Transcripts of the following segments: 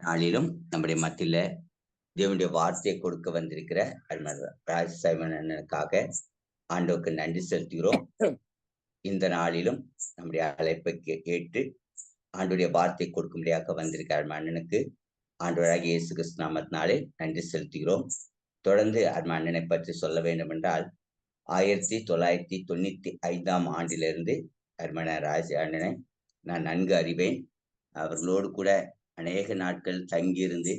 நாளிலும் நம்முடைய மத்தியில தேவனுடைய வார்த்தையை கொடுக்க வந்திருக்கிற ராஜ் சைமன் அண்ணனுக்காக ஆண்டோக்கு நன்றி செலுத்துகிறோம். இந்த நாளிலும் நம்முடைய அழைப்பை கேட்டு ஆண்டுடைய வார்த்தையை கொடுக்கும்படியாக வந்திருக்கிற அண்ணனுக்கு ஆண்டவராகிய இயேசு கிறிஸ்து நாமத்தினாலே நன்றி செலுத்துகிறோம். தொடர்ந்து அண்ணனை பற்றி சொல்ல வேண்டும் என்றால் 1995 ஆண்டிலிருந்து ராஜ் அண்ணனை நான் நன்கு அறிவேன். அவர்களோடு கூட அநேக நாட்கள் தங்கியிருந்து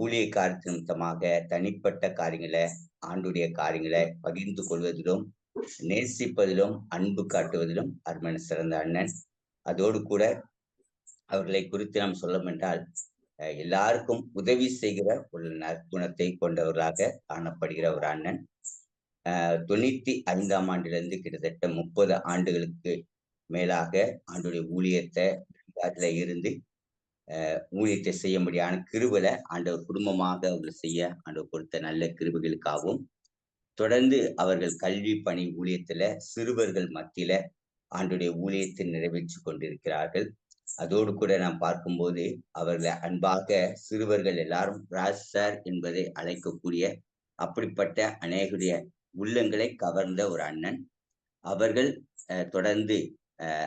ஊழிய காரியத்து நிமித்தமாக தனிப்பட்ட காரியங்களை ஆண்டுடைய காரியங்களை பகிர்ந்து கொள்வதிலும் நேசிப்பதிலும் அன்பு காட்டுவதிலும் அருமையான சிறந்த அண்ணன். அதோடு கூட அவர்களை குறித்து நாம் சொல்ல என்றால் எல்லாருக்கும் உதவி செய்கிற ஒரு நற்குணத்தை கொண்டவர்களாக காணப்படுகிற ஒரு அண்ணன். 95 ஆண்டிலிருந்து கிட்டத்தட்ட 30 ஆண்டுகளுக்கு மேலாக ஆண்டுடைய ஊழியத்தை இருந்து ஊழியத்தை செய்யும்படியான கிருபையில ஆண்டவர் குடும்பமாக அவர்கள் செய்ய ஆண்டவர் கொடுத்த நல்ல கிருபைகளுக்காகவும் தொடர்ந்து அவர்கள் கல்வி பணி ஊழியத்துல சிறுவர்கள் மத்தியில ஆண்டுடைய ஊழியத்தை நிறைவேற்றி கொண்டிருக்கிறார்கள். அதோடு கூட நாம் பார்க்கும்போது அவர்களை அன்பாக சிறுவர்கள் எல்லாரும் ராஜ் சார் என்பதை அழைக்கக்கூடிய அப்படிப்பட்ட அநேகருடைய உள்ளங்களை கவர்ந்த ஒரு அண்ணன். அவர்கள் தொடர்ந்து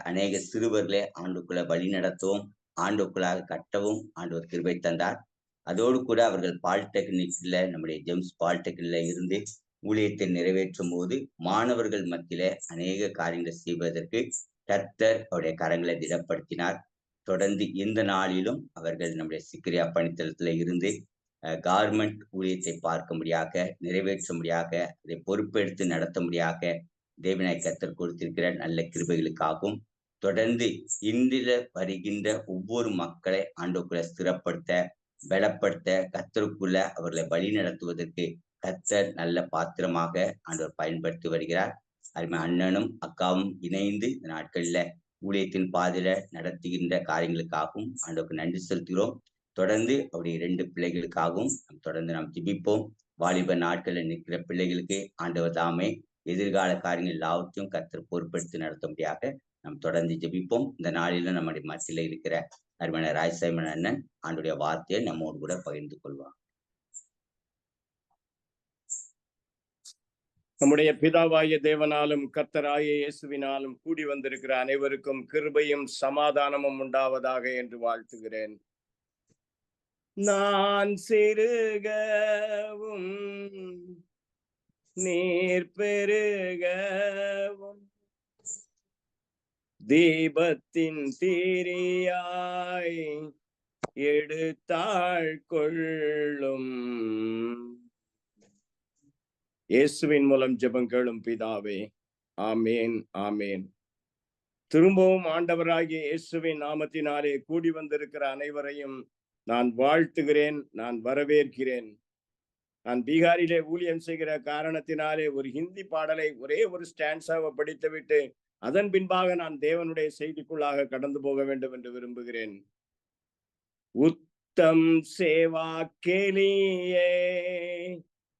அநேக சிறுவர்களை ஆண்டுக்குள்ள வழி நடத்தவும் ஆண்டுக்குள்ளாக கட்டவும் ஆண்டவர் கிருபை தந்தார். அதோடு கூட அவர்கள் பாலிடெக்னிக்ல நம்முடைய ஜெம்ஸ் பாலிடெக்னிக்ல இருந்து ஊழியத்தை நிறைவேற்றும் போது மாணவர்கள் மத்தியில அநேக காரியங்களை செய்வதற்கு கர்த்தர் அவருடைய கரங்களை திடப்படுத்தினார். தொடர்ந்து இந்த நாளிலும் அவர்கள் நம்முடைய சிக்கிரியா பணித்தளத்துல இருந்து கார்மெண்ட் ஊழியத்தை பார்க்கும்படியாக நிறைவேற்றும்படியாக அதை பொறுப்பெடுத்து நடத்தும்படியாக தேவனாய் கர்த்தர் கொடுத்திருக்கிற நல்ல கிருபைகளுக்காகவும் தொடர்ந்து இன்றில வருகின்ற ஒவ்வொரு மக்களை ஆண்டுக்குள்ள ஸ்திரப்படுத்த பலப்படுத்த கர்த்தருக்குள்ள அவர்களை வழி நடத்துவதற்கு கர்த்தர் நல்ல பாத்திரமாக ஆண்டவர் பயன்படுத்தி வருகிறார். அதுமே அண்ணனும் அக்காவும் இணைந்து இந்த நாட்கள்ல ஊழியத்தின் பாதையில நடத்துகின்ற காரியங்களுக்காகவும் ஆண்டவருக்கு நன்றி செலுத்துகிறோம். தொடர்ந்து அவருடைய 2 பிள்ளைகளுக்காகவும் தொடர்ந்து நாம் ஜெபிப்போம். வாலிப நாட்களில் நிற்கிற பிள்ளைகளுக்கு ஆண்டவர் தாமே எதிர்கால காரியங்கள் எல்லாவற்றையும் கர்த்தர் பொறுப்பெடுத்து நடத்தும்படியாக நாம் தொடர்ந்து ஜெபிப்போம். இந்த நாளில நம்முடைய மத்தியில இருக்கிற அருமையான ராஜ் சைமன் அண்ணன் ஆண்டுடைய வார்த்தையை நம்மோடு கூட பகிர்ந்து கொள்வார். நம்முடைய பிதாவாய தேவனாலும் கர்த்தராய இயேசுவினாலும் கூடி வந்திருக்கிற அனைவருக்கும் கிருபையும் சமாதானமும் உண்டாவதாக என்று வாழ்த்துகிறேன். நான் சிறுகவும் நீர் பெருகவும் தீபத்தின் தீரியாய் எடுத்தாள் கொள்ளும். இயேசுவின் மூலம் ஜெபங்களும் பிதாவே, ஆமேன் ஆமேன். திரும்பவும் ஆண்டவராகிய இயேசுவின் நாமத்தினாலே கூடி வந்திருக்கிற அனைவரையும் நான் வாழ்த்துகிறேன், நான் வரவேற்கிறேன். நான் பீகாரிலே ஊழியம் செய்கிற காரணத்தினாலே ஒரு ஹிந்தி பாடலை ஒரே ஒரு ஸ்டான்ஸாவை படித்துவிட்டு அதன் பின்பாக நான் தேவனுடைய செய்திக்குள்ளாக கடந்து போக வேண்டும் என்று விரும்புகிறேன். உத்தம் சேவா கேலியே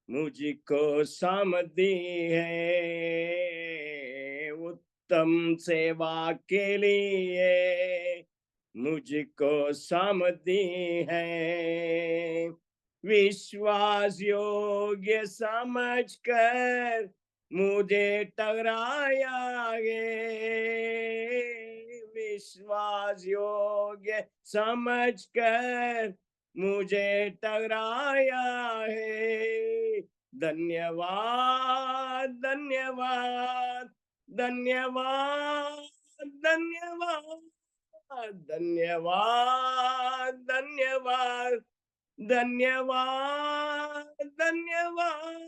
मुझको समझी है, उत्तम सेवा के लिए मुझको समझी है, विश्वास योग्य समझकर मुझे टकराया है, विश्वास योग्य समझकर मुझे टकराया है। धन्यवाद धन्यवाद धन्यवाद धन्यवाद धन्यवाद धन्यवाद धन्यवाद धन्यवाद।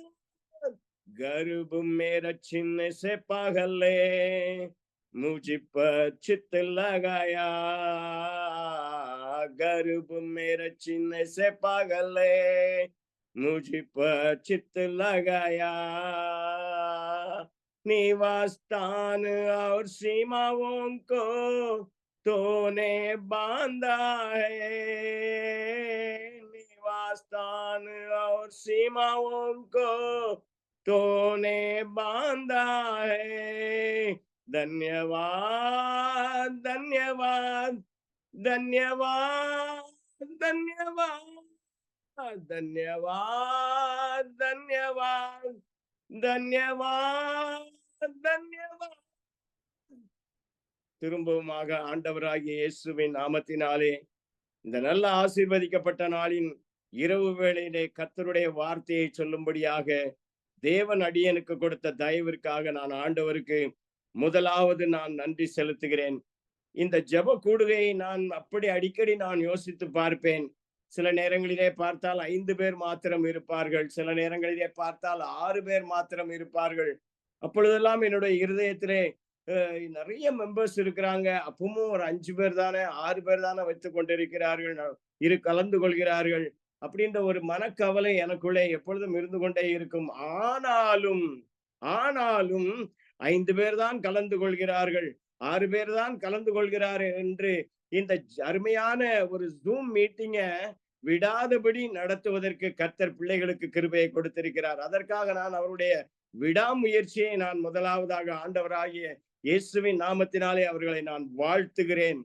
गर्भ में रचने से पहले मुझ पर चित्त लगाया, गर्भ में रचने से पहले मुझ पर चित्त लगाया, निवास स्थान और सीमाओं को तूने बांधा है, निवास स्थान और सीमाओं को तूने बांधा है। धन्यवाद धन्यवाद धन्यवाद धन्यवाद धन्यवाद धन्यवाद धन्यवाद धन्यवाद. திரும்பவுமாக ஆண்டவராகிய இயேசுவின் நாமத்தினாலே இந்த நல்ல ஆசீர்வதிக்கப்பட்ட நாளின் இரவு வேளையிலே கர்த்தருடைய வார்த்தையை சொல்லும்படியாக தேவன் அடியனுக்கு கொடுத்த தயவிற்காக நான் ஆண்டவருக்கு முதலாவது நான் நன்றி செலுத்துகிறேன். இந்த ஜெப கூடுகையை நான் அப்படி அடிக்கடி நான் யோசித்து பார்ப்பேன். சில நேரங்களிலே பார்த்தால் 5 பேர் மாத்திரம் இருப்பார்கள், சில நேரங்களிலே பார்த்தால் 6 பேர் மாத்திரம் இருப்பார்கள். அப்பொழுதெல்லாம் என்னுடைய இருதயத்திலே நிறைய மெம்பர்ஸ் இருக்கிறாங்க, அப்பவும் ஒரு 5 பேர் தானே 6 பேர் தானே வைத்துக் கொண்டிருக்கிறார்கள், கலந்து கொள்கிறார்கள் அப்படின்ற ஒரு மனக்கவலை எனக்குள்ளே எப்பொழுதும் இருந்து கொண்டே இருக்கும். ஆனாலும் ஆனாலும் 5 பேர் தான் கலந்து கொள்கிறார்கள், 6 பேர் தான் கலந்து கொள்கிறார்கள் என்று இந்த அருமையான ஒரு ஜூம் மீட்டிங்க விடாதபடி நடத்துவதற்கு கர்த்தர் பிள்ளைகளுக்கு கிருபையை கொடுத்திருக்கிறார். அதற்காக நான் அவருடைய விடாமுயற்சியை நான் முதலாவதாக ஆண்டவராகிய இயேசுவின் நாமத்தினாலே அவர்களை நான் வாழ்த்துகிறேன்.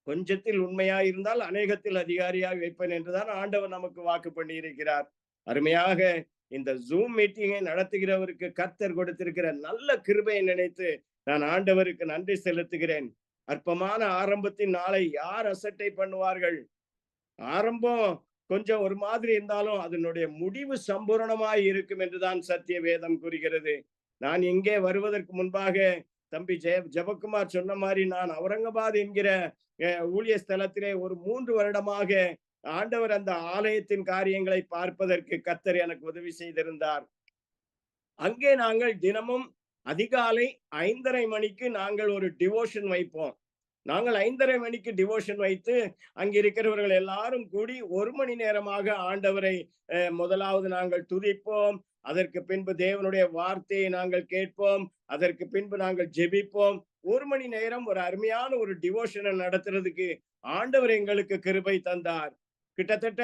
கொஞ்சத்தில் உண்மையாய் இருந்தால் அநேகத்தில் அதிகாரியாக வைப்பேன் என்றுதான் ஆண்டவர் நமக்கு வாக்கு பண்ணி இருக்கிறார். அருமையாக இந்த ஜூம் மீட்டிங்கை நடத்துகிறவருக்கு கர்த்தர் கொடுத்திருக்கிற நல்ல கிருபையை நினைத்து நான் ஆண்டவருக்கு நன்றி செலுத்துகிறேன். அற்பமான ஆரம்பத்தின் நாளை யார் அசட்டை பண்ணுவார்கள்? ஆரம்பம் கொஞ்சம் ஒரு மாதிரி இருந்தாலும் அதனுடைய முடிவு சம்பூரணமாய் இருக்கும் என்றுதான் சத்திய வேதம் கூறுகிறது. நான் இங்கே வருவதற்கு முன்பாக தம்பி ஜெபக்குமார் சொன்ன மாதிரி நான் அவுரங்காபாத் என்கிற ஊழிய ஸ்தலத்திலே ஒரு 3 வருடமாக ஆண்டவர் அந்த ஆலயத்தின் காரியங்களை பார்ப்பதற்கு கர்த்தர் எனக்கு உதவி செய்திருந்தார். அங்கே நாங்கள் தினமும் அதிகாலை 5:30 மணிக்கு நாங்கள் ஒரு டிவோஷன் வைப்போம். நாங்கள் 5:30 மணிக்கு டிவோஷன் வைத்து அங்கிருக்கிறவர்கள் எல்லாரும் கூடி 1 மணி நேரமாக ஆண்டவரை முதலாவது நாங்கள் துதிப்போம், அதற்கு பின்பு தேவனுடைய வார்த்தையை நாங்கள் கேட்போம், அதற்கு பின்பு நாங்கள் ஜெபிப்போம். 1 மணி நேரம் ஒரு அருமையான ஒரு டிவோஷனை நடத்துறதுக்கு ஆண்டவர் எங்களுக்கு கிருபை தந்தார். கிட்டத்தட்ட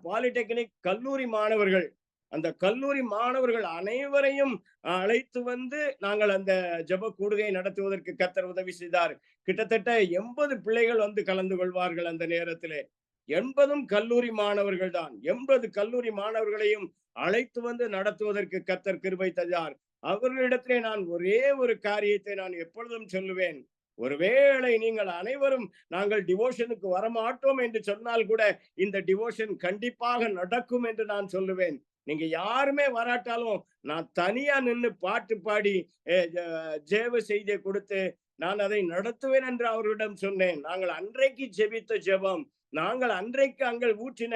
பாலிடெக்னிக் கல்லூரி மாணவர்கள், அந்த கல்லூரி மாணவர்கள் அனைவரையும் அழைத்து வந்து நாங்கள் அந்த ஜெப கூடுகை நடத்துவதற்கு கர்த்தர் உதவி செய்தார். கிட்டத்தட்ட 80 பிள்ளைகள் வந்து கலந்து கொள்வார்கள். அந்த நேரத்திலே 80 கல்லூரி மாணவர்கள் தான். 80 கல்லூரி மாணவர்களையும் அழைத்து வந்து நடத்துவதற்கு கர்த்தர் கிருபை தந்தார். அவர்களிடத்திலே நான் ஒரே ஒரு காரியத்தை நான் எப்பொழுதும் சொல்லுவேன். ஒருவேளை நீங்கள் அனைவரும் நாங்கள் டிவோஷனுக்கு வரமாட்டோம் என்று சொன்னால் கூட இந்த டிவோஷன் கண்டிப்பாக நடக்கும் என்று நான் சொல்லுவேன். நீங்க யாருமே வராட்டாலும் நான் தனியா நின்று பாட்டு பாடி ஜெப செய்தியை கொடுத்து நான் அதை நடத்துவேன் என்று அவர்களிடம் சொன்னேன். நாங்கள் அன்றைக்கு ஜெபித்த ஜெபம், நாங்கள் அன்றைக்கு அங்கே ஊற்றின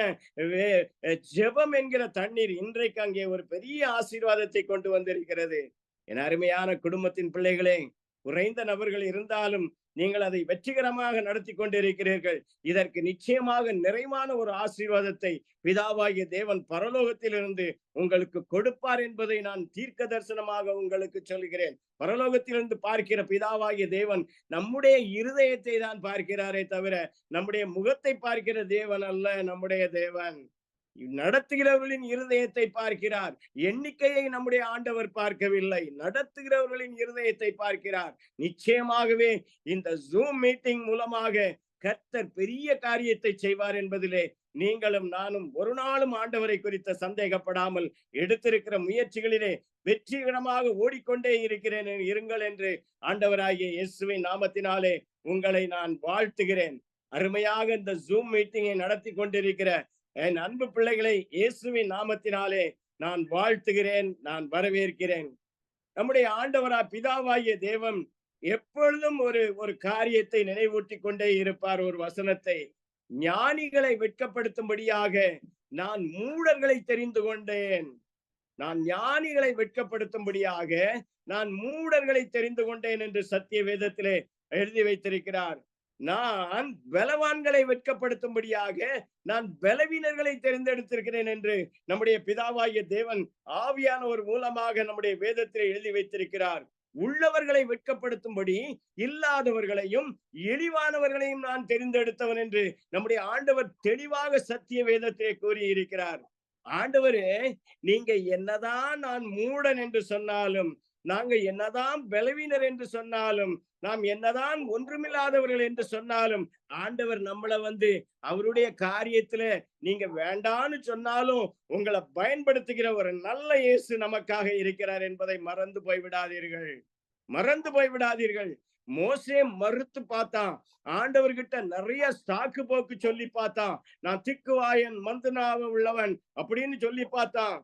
ஜெபம் என்கிற தண்ணீர் இன்றைக்கு அங்கே ஒரு பெரிய ஆசீர்வாதத்தை கொண்டு வந்திருக்கிறது. என் அருமையான குடும்பத்தின் பிள்ளைகளே, குறைந்த நபர்கள் இருந்தாலும் நீங்கள் அதை வெற்றிகரமாக நடத்தி கொண்டிருக்கிறீர்கள். இதற்கு நிச்சயமாக நிறைவான ஒரு ஆசீர்வாதத்தை பிதாவாகிய தேவன் பரலோகத்திலிருந்து உங்களுக்கு கொடுப்பார் என்பதை நான் தீர்க்க தரிசனமாக உங்களுக்கு சொல்கிறேன். பரலோகத்திலிருந்து பார்க்கிற பிதாவாகிய தேவன் நம்முடைய இருதயத்தை தான் பார்க்கிறாரே தவிர நம்முடைய முகத்தை பார்க்கிற தேவன் அல்ல. நம்முடைய தேவன் நடத்துகிறவர்களின் இருதயத்தை பார்க்கிறார். எண்ணிக்கையை நம்முடைய ஆண்டவர் பார்க்கவில்லை, நடத்துகிறவர்களின் இருதயத்தை பார்க்கிறார். நிச்சயமாகவே இந்த ஜூம் மீட்டிங் மூலமாக கர்த்தர் பெரிய காரியத்தை செய்வார் என்பதிலே நீங்களும் நானும் ஒரு நாளும் ஆண்டவரை குறித்த சந்தேகப்படாமல் எடுத்திருக்கிற முயற்சிகளிலே வெற்றிகரமாக ஓடிக்கொண்டே இருங்கள் என்று ஆண்டவராகிய இயேசுவின் நாமத்தினாலே உங்களை நான் வாழ்த்துகிறேன். அருமையாக இந்த ஜூம் மீட்டிங்கை நடத்தி கொண்டிருக்கிற என் அன்பு பிள்ளைகளை இயேசுவின் நாமத்தினாலே நான் வாழ்த்துகிறேன், நான் வரவேற்கிறேன். நம்முடைய ஆண்டவரா பிதாவாகிய தேவன் எப்பொழுதும் ஒரு காரியத்தை நினைவூட்டி கொண்டே இருப்பார். ஒரு வசனத்தை, ஞானிகளை வெட்கப்படுத்தும்படியாக நான் மூடர்களை தெரிந்து கொண்டேன். நான் ஞானிகளை வெட்கப்படுத்தும்படியாக நான் மூடர்களை தெரிந்து கொண்டேன் என்று சத்திய வேதத்திலே எழுதி வைத்திருக்கிறார். நான் பலவான்களை வெட்கப்படுத்தும்படியாக நான் பலவீனர்களை தெரிந்தெடுத்திருக்கிறேன் என்று நம்முடைய பிதாவாகிய தேவன் ஆவியானவர் மூலமாக நம்முடைய வேதத்திலே எழுதி வைத்திருக்கிறார். உள்ளவர்களை வெட்கப்படுத்தும்படி இல்லாதவர்களையும் இழிவானவர்களையும் நான் தெரிந்தெடுத்தவன் என்று நம்முடைய ஆண்டவர் தெளிவாக சத்திய வேதத்திலே கூறியிருக்கிறார். ஆண்டவரே, நீங்க என்னதான் நான் மூடன் என்று சொன்னாலும் நாங்க என்னதான் பலவீனர் என்று சொன்னாலும், நாம் என்னதான் ஒன்றுமில்லாதவர்கள் என்று சொன்னாலும், ஆண்டவர் நம்மள அவருடைய காரியத்துல நீங்க வேண்டான்னு சொன்னாலும் உங்களை பயன்படுத்துகிற ஒரு நல்ல இயேசு நமக்காக இருக்கிறார் என்பதை மறந்து போய்விடாதீர்கள். மறந்து போய்விடாதீர்கள். மோசே மறுத்து பார்த்தான். ஆண்டவர்கிட்ட நிறைய சாக்கு போக்கு சொல்லி பார்த்தான். நான் திக்குவாயன் மந்தனாக உள்ளவன் அப்படின்னு சொல்லி பார்த்தான்.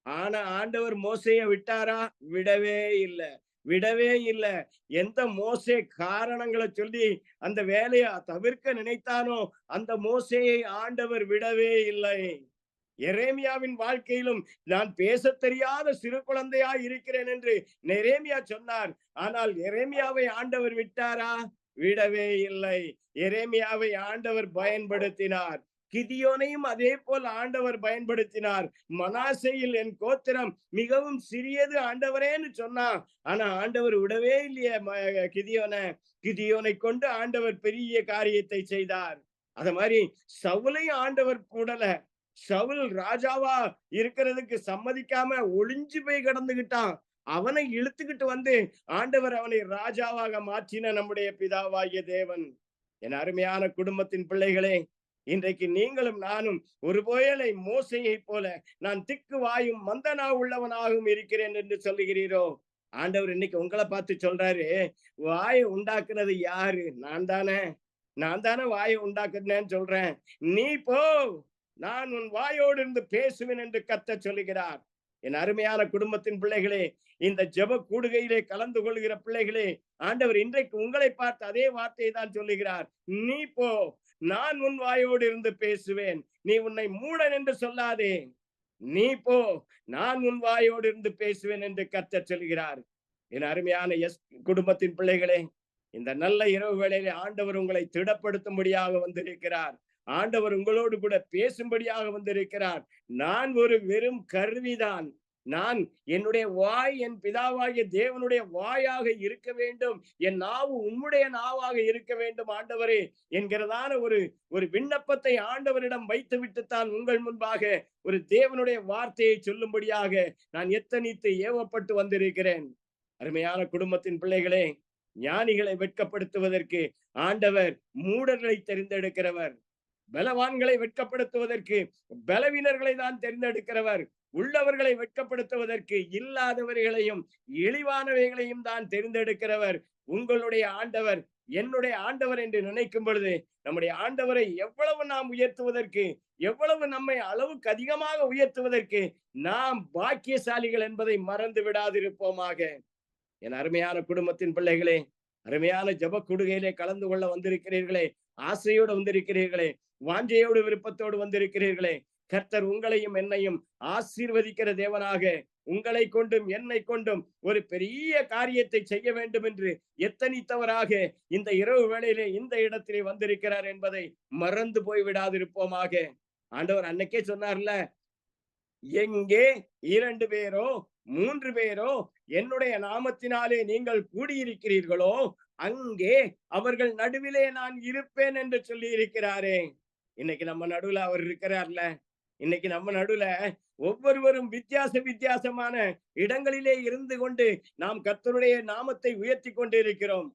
ஆனா ஆண்டவர் மோசைய விட்டாரா? விடவே இல்லை, விடவே இல்லை. எந்த மோசே காரணங்களை சொல்லி அந்த வேலையை தவிர்க்க நினைத்தானோ அந்த மோசேயை ஆண்டவர் விடவே இல்லை. எரேமியாவின் வாழ்க்கையிலும் நான் பேச தெரியாத சிறு குழந்தையா இருக்கிறேன் என்று எரேமியா சொன்னார். ஆனால் எரேமியாவை ஆண்டவர் விட்டாரா? விடவே இல்லை. எரேமியாவை ஆண்டவர் பயன்படுத்தினார். கிதியோனையும் அதே போல் ஆண்டவர் பயன்படுத்தினார். மனாசையில் என் கோத்திரம் மிகவும் சிறியது ஆண்டவரேன்னு சொன்னான். ஆனா ஆண்டவர் விடவே இல்லையே கிதியோனை கொண்டு ஆண்டவர் பெரிய காரியத்தை செய்தார். அத மாதிரி சவுலையும் ஆண்டவர் கூடல. சவுல் ராஜாவா இருக்கிறதுக்கு சம்மதிக்காம ஒளிஞ்சு போய் கிடந்துகிட்டான். அவனை இழுத்துக்கிட்டு ஆண்டவர் அவனை ராஜாவாக மாற்றின நம்முடைய பிதாவாகிய தேவன். என் அருமையான குடும்பத்தின் பிள்ளைகளே, இன்றைக்கு நீங்களும் நானும் ஒருவேளை மோசையை போல நான் திக்கு வாயும் மந்தனா உள்ளவனாகவும் இருக்கிறேன் என்று சொல்லுகிறீரோ? ஆண்டவர் இன்னைக்கு உங்களை பார்த்து சொல்றாரு, வாயை உண்டாக்குனது யாரு? நான் தானே வாயை உண்டாக்குனேன்னு சொல்றேன். நீ போ, நான் உன் வாயோடு இருந்து பேசுவேன் என்று கர்த்தர் சொல்லுகிறார். என் அருமையான குடும்பத்தின் பிள்ளைகளே, இந்த ஜெப கூடுகையிலே கலந்து கொள்கிற பிள்ளைகளே, ஆண்டவர் இன்றைக்கு உங்களை பார்த்து அதே வார்த்தையை தான் சொல்லுகிறார். நீ போ, நான் உன் வாயோடு இருந்து பேசுவேன். நீ உன்னை மூடன் என்று சொல்லாதே. நீ போ, நான் உன் வாயோடு இருந்து பேசுவேன் என்று கர்த்தர் சொல்கிறார். என் அருமையான குடும்பத்தின் பிள்ளைகளே, இந்த நல்ல இரவு வேளையிலே ஆண்டவர் உங்களை திடப்படுத்தும்படியாக வந்திருக்கிறார். ஆண்டவர் உங்களோடு கூட பேசும்படியாக வந்திருக்கிறார். நான் ஒரு வெறும் கருவிதான். நான் என்னுடைய வாய் என் பிதாவாகிய தேவனுடைய வாயாக இருக்க வேண்டும். என் நாவு உம்முடைய நாவாக இருக்க வேண்டும் ஆண்டவரே என்கிறதான ஒரு விண்ணப்பத்தை ஆண்டவரிடம் வைத்து விட்டுத்தான் உங்கள் முன்பாக ஒரு தேவனுடைய வார்த்தையை சொல்லும்படியாக நான் எத்தனித்து ஏவப்பட்டு வந்திருக்கிறேன். அருமையான குடும்பத்தின் பிள்ளைகளே, ஞானிகளை வெட்கப்படுத்துவதற்கு ஆண்டவர் மூடர்களை தெரிந்தெடுக்கிறவர். பலவான்களை வெட்கப்படுத்துவதற்கு பலவீனர்களை தான் தெரிந்தெடுக்கிறவர். உள்ளவர்களை வெட்கப்படுத்துவதற்கு இல்லாதவர்களையும் இழிவானவைகளையும் தான் தெரிந்தெடுக்கிறவர். உங்களுடைய ஆண்டவர் என்னுடைய ஆண்டவர் என்று நினைக்கும் பொழுது நம்முடைய ஆண்டவரை எவ்வளவு நாம் உயர்த்துவதற்கு, எவ்வளவு நம்மை அளவுக்கு அதிகமாக உயர்த்துவதற்கு நாம் பாக்கியசாலிகள் என்பதை மறந்து விடாதிருப்போமாக. என் அருமையான குடும்பத்தின் பிள்ளைகளே, அருமையான ஜெப கூடுகையிலே கலந்து கொள்ள வந்திருக்கிறீர்களே, ஆசையோடு வந்திருக்கிறீர்களே, வாஞ்சையோடு விருப்பத்தோடு வந்திருக்கிறீர்களே, கர்த்தர் உங்களையும் என்னையும் ஆசீர்வதிக்கிற தேவனாக உங்களை கொண்டும் என்னை கொண்டும் ஒரு பெரிய காரியத்தை செய்ய வேண்டும் என்று எத்தனித்தவராக இந்த இரவு வேளையிலே இந்த இடத்திலே வந்திருக்கிறார் என்பதை மறந்து போய் விடாதிருப்போமாக. ஆண்டவர் அன்னைக்கே சொன்னார்ல, எங்கே 2 பேரோ 3 பேரோ என்னுடைய நாமத்தினாலே நீங்கள் கூடியிருக்கிறீர்களோ அங்கே அவர்கள் நடுவிலே நான் இருப்பேன் என்று சொல்லி இருக்கிறாரே. இன்னைக்கு நம்ம நடுவுல அவர் இருக்கிறார்ல. இன்னைக்கு நம்ம நடுவுல ஒவ்வொருவரும் வித்தியாசமான இடங்களிலே இருந்து கொண்டு நாம் கர்த்தருடைய நாமத்தை உயர்த்தி கொண்டு இருக்கிறோம்.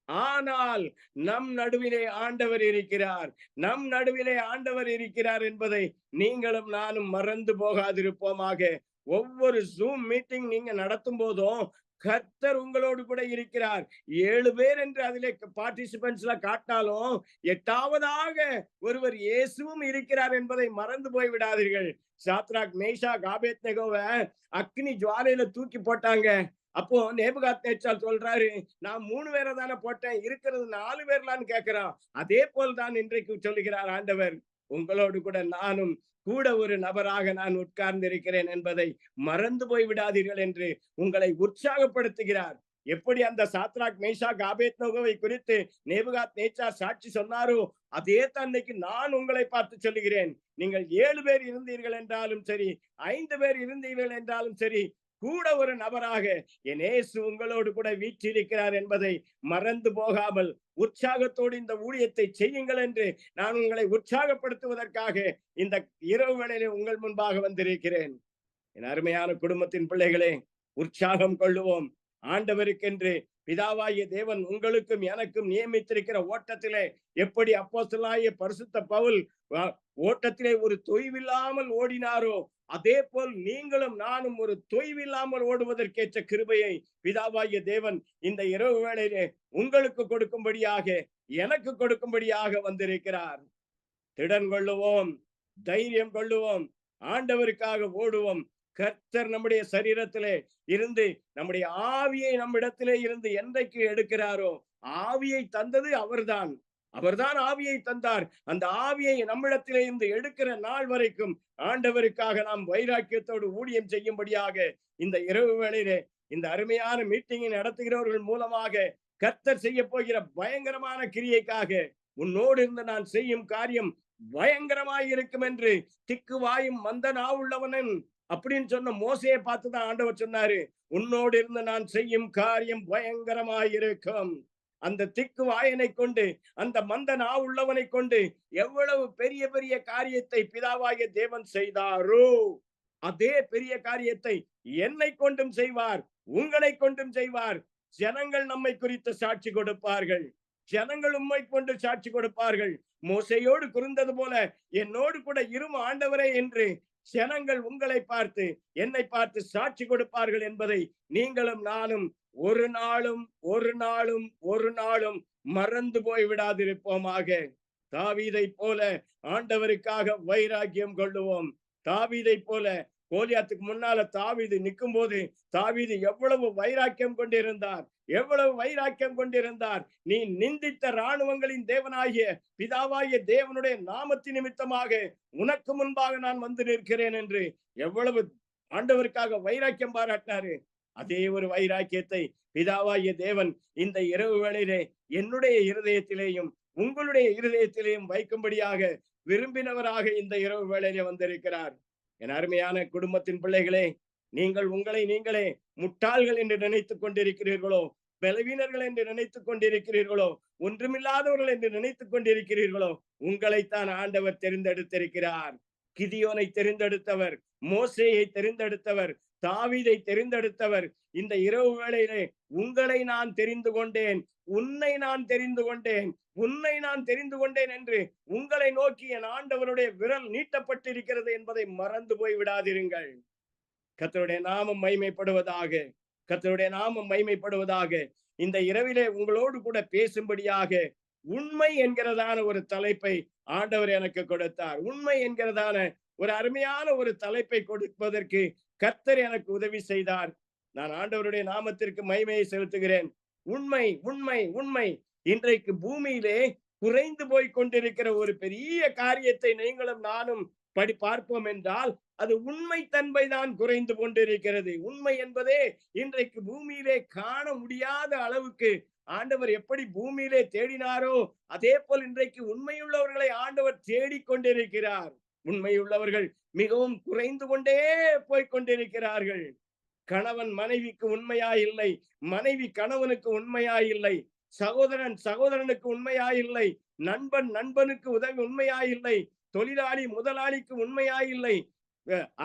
ஆனால் நம் நடுவிலே ஆண்டவர் இருக்கிறார். நம் நடுவிலே ஆண்டவர் இருக்கிறார் என்பதை நீங்களும் நானும் மறந்து போகாதிருப்போமாக. ஒவ்வொரு ஜூம் மீட்டிங் நீங்க நடத்தும் போதும் கர்த்தர் உங்களோடு கூட இருக்கிறார். 7 பேர் என்று அதிலே பார்ட்டிசிபென்ட்ஸ்ல காட்டினாலும் 8வதாக ஒருவர் இயேசுவும் இருக்கிறார் என்பதை மறந்து போய் விடாதீர்கள். சாத்ராக் மேஷாக் ஆபேத்நேகோவை அக்னி ஜுவாலையில தூக்கி போட்டாங்க. அப்போ நேபுகாத்நேச்சார் சொல்றாரு, நான் 3 பேரை தானே போட்டேன், இருக்கிறது 4 பேர்லான்னு கேட்கிறான். அதே போல்தான் இன்றைக்கு சொல்லுகிறார் ஆண்டவர், உங்களோடு கூட நானும் கூட ஒரு நபராக நான் உட்கார்ந்து இருக்கிறேன் என்பதை மறந்து போய் விடாதீர்கள் என்று உங்களை உற்சாகப்படுத்துகிறார். எப்படி அந்த சாத்ராக் மேஷாக் ஆபேத்நேகோவை குறித்து நேபுகாத்நேச்சார் சாட்சி சொன்னாரோ அதே தன்னைக்கு நான் உங்களை பார்த்து சொல்லுகிறேன். நீங்கள் 7 பேர் இருந்தீர்கள் என்றாலும் சரி, 5 பேர் இருந்தீர்கள் என்றாலும் சரி, கூட ஒரு நபராக என் இயேசு உங்களோடு கூட வீற்றிருக்கிறார் என்பதை மறந்து போகாமல் உற்சாகத்தோடு இந்த ஊழியத்தை செய்யுங்கள் என்று நான் உங்களை உற்சாகப்படுத்துவதற்காக இந்த இரவு வேளையிலே உங்கள் முன்பாக வந்திருக்கிறேன். என் அருமையான குடும்பத்தின் பிள்ளைகளே, உற்சாகம் கொள்ளுவோம். ஆண்டவருக்கென்று பிதாவாகிய தேவன் உங்களுக்கும் எனக்கும் நியமித்திருக்கிற ஓட்டத்திலே எப்படி அப்போஸ்தலனாகிய பரிசுத்த பவுல் ஓட்டத்திலே ஒரு தொய்வில்லாமல் ஓடினாரோ, அதே போல் நீங்களும் நானும் ஒரு தொய்வில்லாமல் ஓடுவதற்கேற்ற கிருபையை பிதாவாகிய தேவன் இந்த இரவு வேளையிலே உங்களுக்கு கொடுக்கும்படியாக, எனக்கு கொடுக்கும்படியாக வந்திருக்கிறார். திடன் கொள்ளுவோம், தைரியம் கொள்ளுவோம், ஆண்டவருக்காக ஓடுவோம். கர்த்தர் நம்முடைய சரீரத்திலே இருந்து நம்முடைய ஆவியை நம்மிடத்திலே இருந்து என்றைக்கு எடுக்கிறாரோ, ஆவியை தந்தது அவர்தான். அவர்தான் ஆவியை தந்தார். அந்த ஆவியை நம்மிடத்திலே இருந்து எடுக்கிற நாள் வரைக்கும் ஆண்டவருக்காக நாம் வைராக்கியத்தோடு ஊழியம் செய்யும்படியாக இந்த இரவு வேளையிலே இந்த அருமையான மீட்டிங்கை நடத்துகிறவர்கள் மூலமாக கர்த்தர் செய்ய போகிற பயங்கரமான கிரியைக்காக உன்னோடு இருந்து நான் செய்யும் காரியம் பயங்கரமாய் இருக்கும் என்று திக்கு வாயும் மந்த நாவுள்ளவனும் அப்படின்னு சொன்ன மோசையை பார்த்துதான் ஆண்டவர் சொன்னாரு, உன்னோடு இருந்து நான் செய்யும் காரியம் பயங்கரமாய் இருக்கும். அந்த திக்கு வாயனை கொண்டு, அந்த மந்த நாவுள்ளவனை கொண்டு எவ்வளவு பெரிய பெரிய காரியத்தை பிதாவாகிய தேவன் செய்தாரோ, அதே பெரிய காரியத்தை என்னை கொண்டும் செய்வார், உங்களை கொண்டும் செய்வார். ஜனங்கள் நம்மை குறித்து சாட்சி கொடுப்பார்கள். ஜனங்கள் உம்மை கொண்டு சாட்சி கொடுப்பார்கள். மோசையோடு குறிந்தது போல என்னோடு கூட இரும் ஆண்டவரே என்று ஜனங்கள் உங்களை பார்த்து என்னை பார்த்து சாட்சி கொடுப்பார்கள் என்பதை நீங்களும் நானும் ஒரு நாளும் மறந்து போய் விடாதிருப்போமாக. தாவீதை போல ஆண்டவருக்காக வைராக்கியம் கொள்ளுவோம். தாவீதை போல கோலியாத்துக்கு முன்னால தாவீது நிற்கும் போது தாவீது எவ்வளவு வைராக்கியம் கொண்டிருந்தார், எவ்வளவு வைராக்கியம் கொண்டிருந்தார். நீ நிந்தித்த இராணுவங்களின் தேவனாகிய பிதாவாகிய தேவனுடைய நாமத்தின் நிமித்தமாக உனக்கு முன்பாக நான் வந்து நிற்கிறேன் என்று எவ்வளவு ஆண்டவருக்காக வைராக்கியம் பாராட்டினாரு. அதே ஒரு வைராக்கியத்தை பிதாவாகிய தேவன் இந்த இரவு வேளையிலே என்னுடைய இருதயத்திலேயும் உங்களுடைய இருதயத்திலேயும் வைக்கும்படியாக விரும்பினவராக இந்த இரவு வேளையிலே வந்திருக்கிறார். என் அருமையான குடும்பத்தின் பிள்ளைகளே, நீங்கள் உங்களை நீங்களே முட்டாள்கள் என்று நினைத்துக் கொண்டிருக்கிறீர்களோ, பலவீனர்கள் என்று நினைத்துக் கொண்டிருக்கிறீர்களோ, ஒன்றுமில்லாதவர்கள் என்று நினைத்துக் கொண்டிருக்கிறீர்களோ, உங்களைத்தான் ஆண்டவர் தெரிந்தெடுத்திருக்கிறார். கிதியோனை தெரிந்தெடுத்தவர், மோசேயை தெரிந்தெடுத்தவர், தாவீதை தெரிந்தெடுத்தவர். இந்த இரவு வேளையிலே உங்களை நான் தெரிந்து கொண்டேன், உன்னை நான் தெரிந்து கொண்டேன், உன்னை நான் தெரிந்து கொண்டேன் என்று உங்களை நோக்கி என் ஆண்டவருடைய விரல் நீட்டப்பட்டிருக்கிறது என்பதை மறந்து போய் விடாதிருங்கள். கர்த்தருடைய நாமம் மகிமைப்படுவதாக, கர்த்தருடைய நாமம் மகிமைப்படுவதாக. இந்த இரவிலே உங்களோடு கூட பேசும்படியாக உண்மை என்கிறதான ஒரு தலைப்பை ஆண்டவர் எனக்கு கொடுத்தார். உண்மை என்கிறதான ஒரு அருமையான ஒரு தலைப்பை கொடுப்பதற்கு கர்த்தர் எனக்கு உதவி செய்தார். நான் ஆண்டவருடைய நாமத்திற்கு மகிமையை செலுத்துகிறேன். உண்மை உண்மை உண்மை. இன்றைக்கு பூமியிலே குறைந்து போய் கொண்டிருக்கிற ஒரு பெரிய காரியத்தை நீங்களும் நானும் பார்ப்போம் என்றால் அது உண்மை தன்மை தான் குறைந்து கொண்டிருக்கிறது. உண்மை என்பதே இன்றைக்கு பூமியிலே காண முடியாத அளவுக்கு ஆண்டவர் எப்படி பூமியிலே தேடினாரோ அதே போல் இன்றைக்கு உண்மையுள்ளவர்களை ஆண்டவர் தேடிக்கொண்டிருக்கிறார். உண்மையுள்ளவர்கள் மிகவும் குறைந்து கொண்டே போய்கொண்டிருக்கிறார்கள். கணவன் மனைவிக்கு உண்மையா இல்லை, மனைவி கணவனுக்கு உண்மையா இல்லை, சகோதரன் சகோதரனுக்கு உண்மையா இல்லை, நண்பன் நண்பனுக்கு உதவி உண்மையா இல்லை, தொழிலாளி முதலாளிக்கு உண்மையா இல்லை,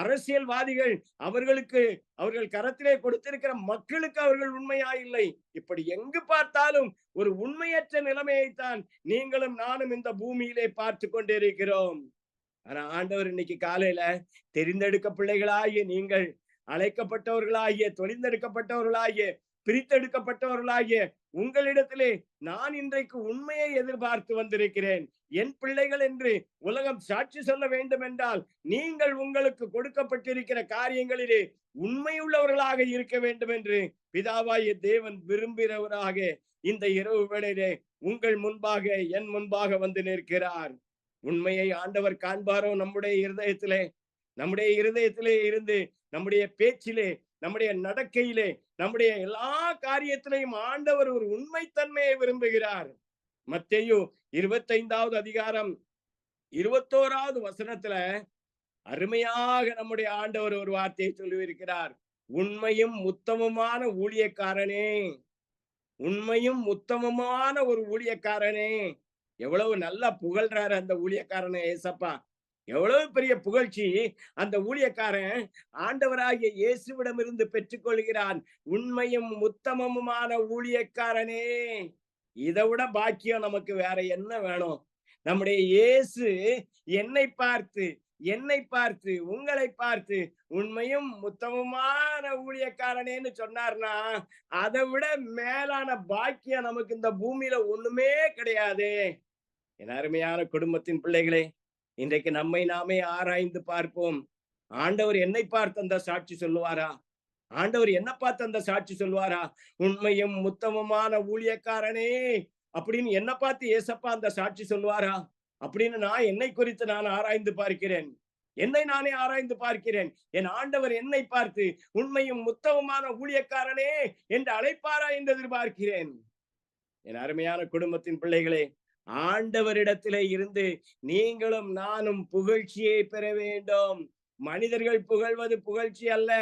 அரசியல்வாதிகள் அவர்கள் கரத்திலே கொடுத்திருக்கிற மக்களுக்கு அவர்கள் உண்மையா இல்லை. இப்படி எங்கு பார்த்தாலும் ஒரு உண்மையற்ற நிலைமையைத்தான் நீங்களும் நானும் இந்த பூமியிலே பார்த்து கொண்டிருக்கிறோம். ஆனா ஆண்டவர் இன்னைக்கு காலையில தெரிந்தெடுக்க பிள்ளைகளாகிய நீங்கள், அழைக்கப்பட்டவர்களாகிய, தொழிந்தெடுக்கப்பட்டவர்களாகிய, பிரித்தெடுக்கப்பட்டவர்களாகிய உங்களிடத்திலே நான் இன்றைக்கு உண்மையை எதிர்பார்த்து வந்திருக்கிறேன். என் பிள்ளைகள் என்று உலகம் சாட்சி சொல்ல வேண்டும் என்றால் நீங்கள் உங்களுக்கு கொடுக்கப்பட்டிருக்கிற காரியங்களிலே உண்மையுள்ளவர்களாக இருக்க வேண்டும் என்று பிதாவாகிய தேவன் விரும்புகிறவராக இந்த இரவு வேளையிலே உங்கள் முன்பாக என் முன்பாக வந்து நிற்கிறார். உண்மையை ஆண்டவர் காண்பாரோ நம்முடைய இருதயத்திலே இருந்து, நம்முடைய பேச்சிலே, நம்முடைய நடக்கையிலே, நம்முடைய எல்லா காரியத்திலையும் ஆண்டவர் ஒரு உண்மைத்தன்மையை விரும்புகிறார். மத்தேயு 25வது அதிகாரம் 21வது வசனத்துல அருமையாக நம்முடைய ஆண்டவர் ஒரு வார்த்தையை சொல்லியிருக்கிறார். உண்மையும் உத்தமமான ஊழியக்காரனே, உண்மையும் உத்தமமான ஒரு ஊழியக்காரனே. எவ்வளவு நல்லா புகழ்றாரு அந்த ஊழியக்காரனை ஏசப்பா. எவ்வளவு பெரிய புகழ்ச்சி அந்த ஊழியக்காரன் ஆண்டவராகிய இயேசுவிடமிருந்து பெற்றுக்கொள்கிறான். உண்மையும் உத்தமமுமான ஊழியக்காரனே, இதை விட பாக்கியம் நமக்கு வேற என்ன வேணும்? நம்முடைய இயேசு என்னை பார்த்து உங்களை பார்த்து உண்மையும் உத்தமமான ஊழியக்காரனேன்னு சொன்னார்னா, அதை விட மேலான பாக்கியம் நமக்கு இந்த பூமியில ஒண்ணுமே கிடையாது. என் அருமையான குடும்பத்தின் பிள்ளைகளே, இன்றைக்கு நம்மை நாமே ஆராய்ந்து பார்ப்போம். ஆண்டவர் என்னை பார்த்து அந்த சாட்சி சொல்லுவாரா? ஆண்டவர் என்ன பார்த்து அந்த சாட்சி சொல்லுவாரா? உண்மையும் உத்தமமான ஊழியக்காரனே அப்படின்னு என்ன பார்த்து ஏசப்பா அந்த சாட்சி சொல்லுவாரா? அப்படின்னு நான் என்னை குறித்து நான் ஆராய்ந்து பார்க்கிறேன். என்னை நானே ஆராய்ந்து பார்க்கிறேன். என் ஆண்டவர் என்னை பார்த்து உண்மையும் உத்தமமான ஊழியக்காரனே என்று அழைப்பாரா என்று எதிர்பார்க்கிறேன். என் அருமையான குடும்பத்தின் பிள்ளைகளே, ஆண்டவரிடத்திலே இருந்து நீங்களும் நானும் புகழ்ச்சியை பெற வேண்டும். மனிதர்கள் புகழ்வது புகழ்ச்சி அல்ல.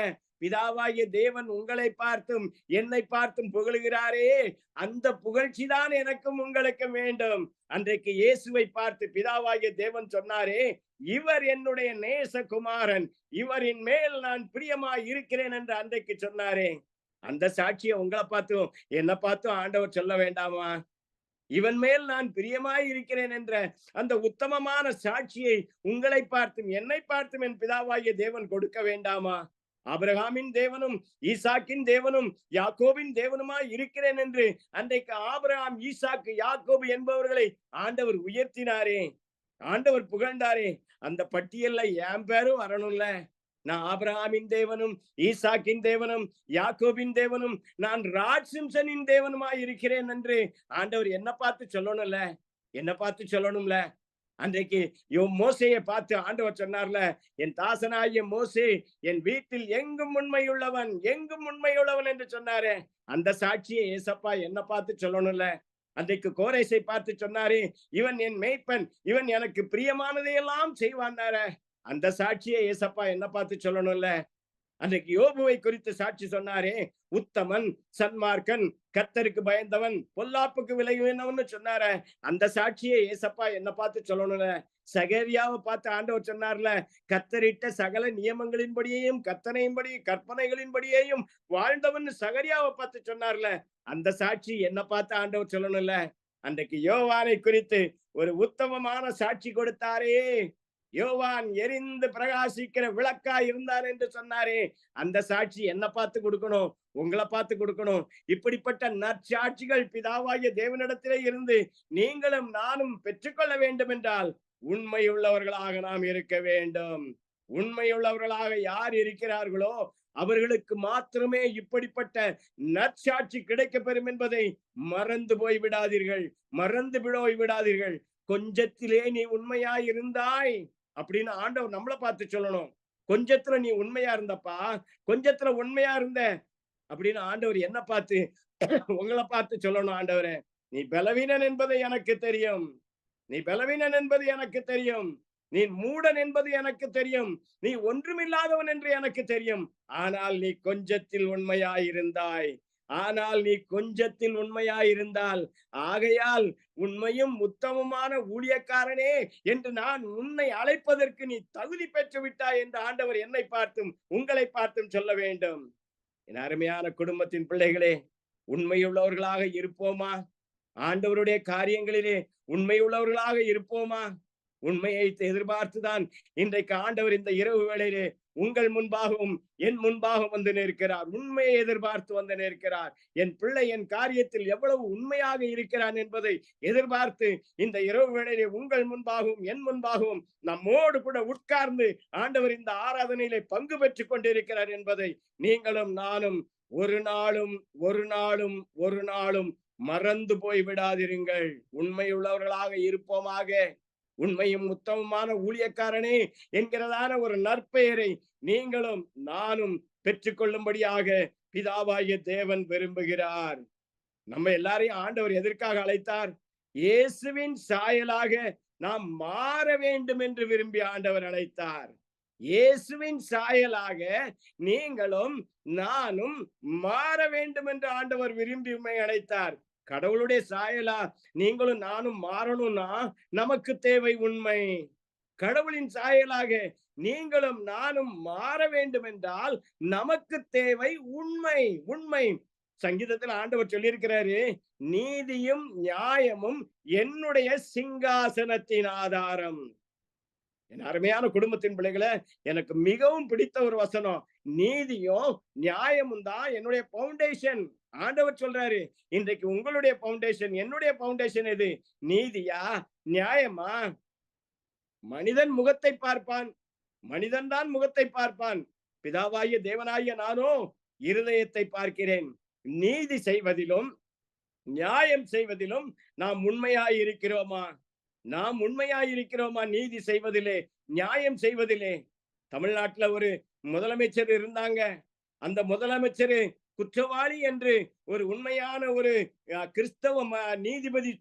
பிதாவாகிய தேவன் உங்களை பார்த்தும் என்னை பார்த்தும் புகழுகிறாரே, அந்த புகழ்ச்சி தான் எனக்கும் உங்களுக்கு வேண்டும். அன்றைக்கு இயேசுவை பார்த்து பிதாவாகிய தேவன் சொன்னாரே, இவர் என்னுடைய நேசகுமாரன், இவரின் மேல் நான் பிரியமாய் இருக்கிறேன் என்று அன்றைக்கு சொன்னாரே, அந்த சாட்சியை உங்களை பார்த்தும் என்ன பார்த்தும் ஆண்டவர் சொல்ல வேண்டாமா? இவன் மேல் நான் பிரியமாய் இருக்கிறேன் என்ற அந்த உத்தமமான சாட்சியை உங்களை பார்த்தும் என்னை பார்த்தும் என் பிதாவாகிய தேவன் கொடுக்க வேண்டாமா? ஆபிரகாமின் தேவனும் ஈசாக்கின் தேவனும் யாக்கோபின் தேவனுமாய் இருக்கிறேன் என்று அன்றைக்கு ஆபிரகாம், ஈசாக்கு, யாக்கோபு என்பவர்களை ஆண்டவர் உயர்த்தினாரே, ஆண்டவர் புகழ்ந்தாரே. அந்த பட்டியல்ல என் பேரும் வரணும்ல. நான் ஆபிரகாமின் தேவனும் ஈசாக்கின் தேவனும் யாக்கோபின் தேவனும் நான் ராஜ்சிம்சனின் தேவனுமாய் இருக்கிறேன் என்று ஆண்டவர் என்ன பார்த்து சொல்லணும்ல, என்ன பார்த்து சொல்லணும்ல. அன்றைக்கு மோசையை பார்த்து ஆண்டவர் சொன்னார்ல, என் தாசனாகிய மோசே என் வீட்டில் எங்கும் உண்மையுள்ளவன், எங்கும் உண்மையுள்ளவன் என்று சொன்னாரே, அந்த சாட்சியை ஏசப்பா என்ன பார்த்து சொல்லணும்ல. அன்றைக்கு கோரேசை பார்த்து சொன்னாரே, இவன் என் மேய்ப்பன், இவன் எனக்கு பிரியமானதையெல்லாம் செய்வான்னார, அந்த சாட்சியை ஏசப்பா என்ன பார்த்து சொல்லணும்ல. அன்றைக்கு யோபுவை குறித்து சாட்சி சொன்னாரே, உத்தமன், சன்மார்க்கன், கர்த்தருக்கு பயந்தவன், பொல்லாப்புக்கு விலகினவன்னு சொன்னார, அந்த சாட்சியை ஏசப்பா என்ன பார்த்து சொல்லணும்ல. சகரியாவை பார்த்து ஆண்டவர் சொன்னார்ல, கர்த்தரிட்ட சகல நியமங்களின்படியையும் கற்பனைகளின்படியையும் வாழ்ந்தவன் சகரியாவை பார்த்து சொன்னார்ல, அந்த சாட்சி என்ன பார்த்து ஆண்டவர் சொல்லணும்ல. அன்றைக்கு யோவானை குறித்து ஒரு உத்தமமான சாட்சி கொடுத்தாரே, யோவான் எரிந்து பிரகாசிக்கிற விளக்கா இருந்தார் என்று சொன்னாரே, அந்த சாட்சி என்ன பார்த்து கொடுக்கணும்? உங்களை பார்த்து கொடுக்கணும். இப்படிப்பட்ட நற்சாட்சிகள் பிதாவாகிய தேவனிடத்திலே இருந்து நீங்களும் நானும் பெற்றுக்கொள்ள வேண்டும் என்றால் உண்மையுள்ளவர்களாக நாம் இருக்க வேண்டும். உண்மையுள்ளவர்களாக யார் இருக்கிறார்களோ அவர்களுக்கு மாத்திரமே இப்படிப்பட்ட நற்சாட்சி கிடைக்க பெறும் என்பதை மறந்து போய் விடாதீர்கள். கொஞ்சத்திலே நீ உண்மையாய் இருந்தாய் அப்படின்னு ஆண்டவர் நம்மளை பார்த்து சொல்லணும். கொஞ்சத்துல நீ உண்மையா இருந்தப்பா, கொஞ்சத்துல உண்மையா இருந்த அப்படின்னு ஆண்டவர் என்ன பார்த்து உங்களை பார்த்து சொல்லணும். ஆண்டவரே, நீ பலவீனன் என்பது எனக்கு தெரியும், நீ மூடன் என்பது எனக்கு தெரியும், நீ ஒன்றுமில்லாதவன் என்று எனக்கு தெரியும். ஆனால் நீ கொஞ்சத்தில் உண்மையாயிருந்தால் ஆகையால் உண்மையும் உத்தமமான ஊழியக்காரனே என்று நான் உன்னை அழைப்பதற்கு நீ தகுதி பெற்று விட்டாய் என்று ஆண்டவர் என்னை பார்த்தும் உங்களை பார்த்தும் சொல்ல வேண்டும். என் அருமையான குடும்பத்தின் பிள்ளைகளே, உண்மையுள்ளவர்களாக இருப்போமா? ஆண்டவருடைய காரியங்களிலே உண்மையுள்ளவர்களாக இருப்போமா? உண்மையை எதிர்பார்த்துதான் இன்றைக்கு ஆண்டவர் இந்த இரவு வேளையிலே உங்கள் முன்பாகவும் என் முன்பாகவும் வந்து நிற்கிறார். உண்மையை எதிர்பார்த்து வந்து நிற்கிறார். என் பிள்ளை என் காரியத்தில் எவ்வளவு உண்மையாக இருக்கிறான் என்பதை எதிர்பார்த்து இந்த இரவு வேளையிலே உங்கள் முன்பாகவும் என் முன்பாகவும் நம்மோடு கூட உட்கார்ந்து ஆண்டவர் இந்த ஆராதனையிலே பங்கு பெற்றுக் கொண்டிருக்கிறார் என்பதை நீங்களும் நானும் ஒரு நாளும் மறந்து போய் விடாதிருங்கள். உண்மையுள்ளவர்களாக இருப்போமாக. உண்மையும் உத்தமமான ஊழியக்காரனே என்கிறதான ஒரு நற்பெயரை நீங்களும் நானும் பெற்றுக்கொள்ளும்படியாக பிதாவாகிய தேவன் விரும்புகிறார். நம்ம எல்லாரையும் ஆண்டவர் எதற்காக அழைத்தார்? இயேசுவின் சாயலாக நாம் மாற வேண்டும் என்று விரும்பி ஆண்டவர் அழைத்தார். இயேசுவின் சாயலாக நீங்களும் நானும் மாற வேண்டும் என்று ஆண்டவர் விரும்பி உண்மை அழைத்தார். கடவுளுடைய சாயலா நீங்களும் நானும் மாறணும்னா நமக்கு தேவை உண்மை. கடவுளின் சாயலாக நீங்களும் நானும் மாற வேண்டும் என்றால் நமக்கு தேவை உண்மை. உண்மை சங்கீதத்தில் ஆண்டவர் சொல்லியிருக்கிறாரு, நீதியும் நியாயமும் என்னுடைய சிங்காசனத்தின் ஆதாரம். என் அருமையான குடும்பத்தின் பிள்ளைகளை, எனக்கு மிகவும் பிடித்த ஒரு வசனம், நீதியும் நியாயமும் தான் என்னுடைய பவுண்டேஷன். ஆண்டவர் சொல்றாரு, இன்றைக்கு உங்களுடைய பவுண்டேஷன், என்னுடைய பவுண்டேஷன் எது? நீதியா நியாயமா? மனிதன் முகத்தை பார்ப்பான், மனிதன் தான் முகத்தை பார்ப்பான். பிதாவாகிய தேவனாகிய நானோ இருதயத்தை பார்க்கிறேன். நீதி செய்வதிலும் நியாயம் செய்வதிலும் நாம் உண்மையாய் இருக்கிறோமா? நாம் உண்மையாய் இருக்கிறோமா? நீதி செய்வதிலே, நியாயம் செய்வதிலே. தமிழ்நாட்டுல ஒரு முதலமைச்சர் இருந்தாங்க. அந்த முதலமைச்சர் குற்றவாளி என்று ஒரு உண்மையான ஒரு கிறிஸ்தவ நீதிபதி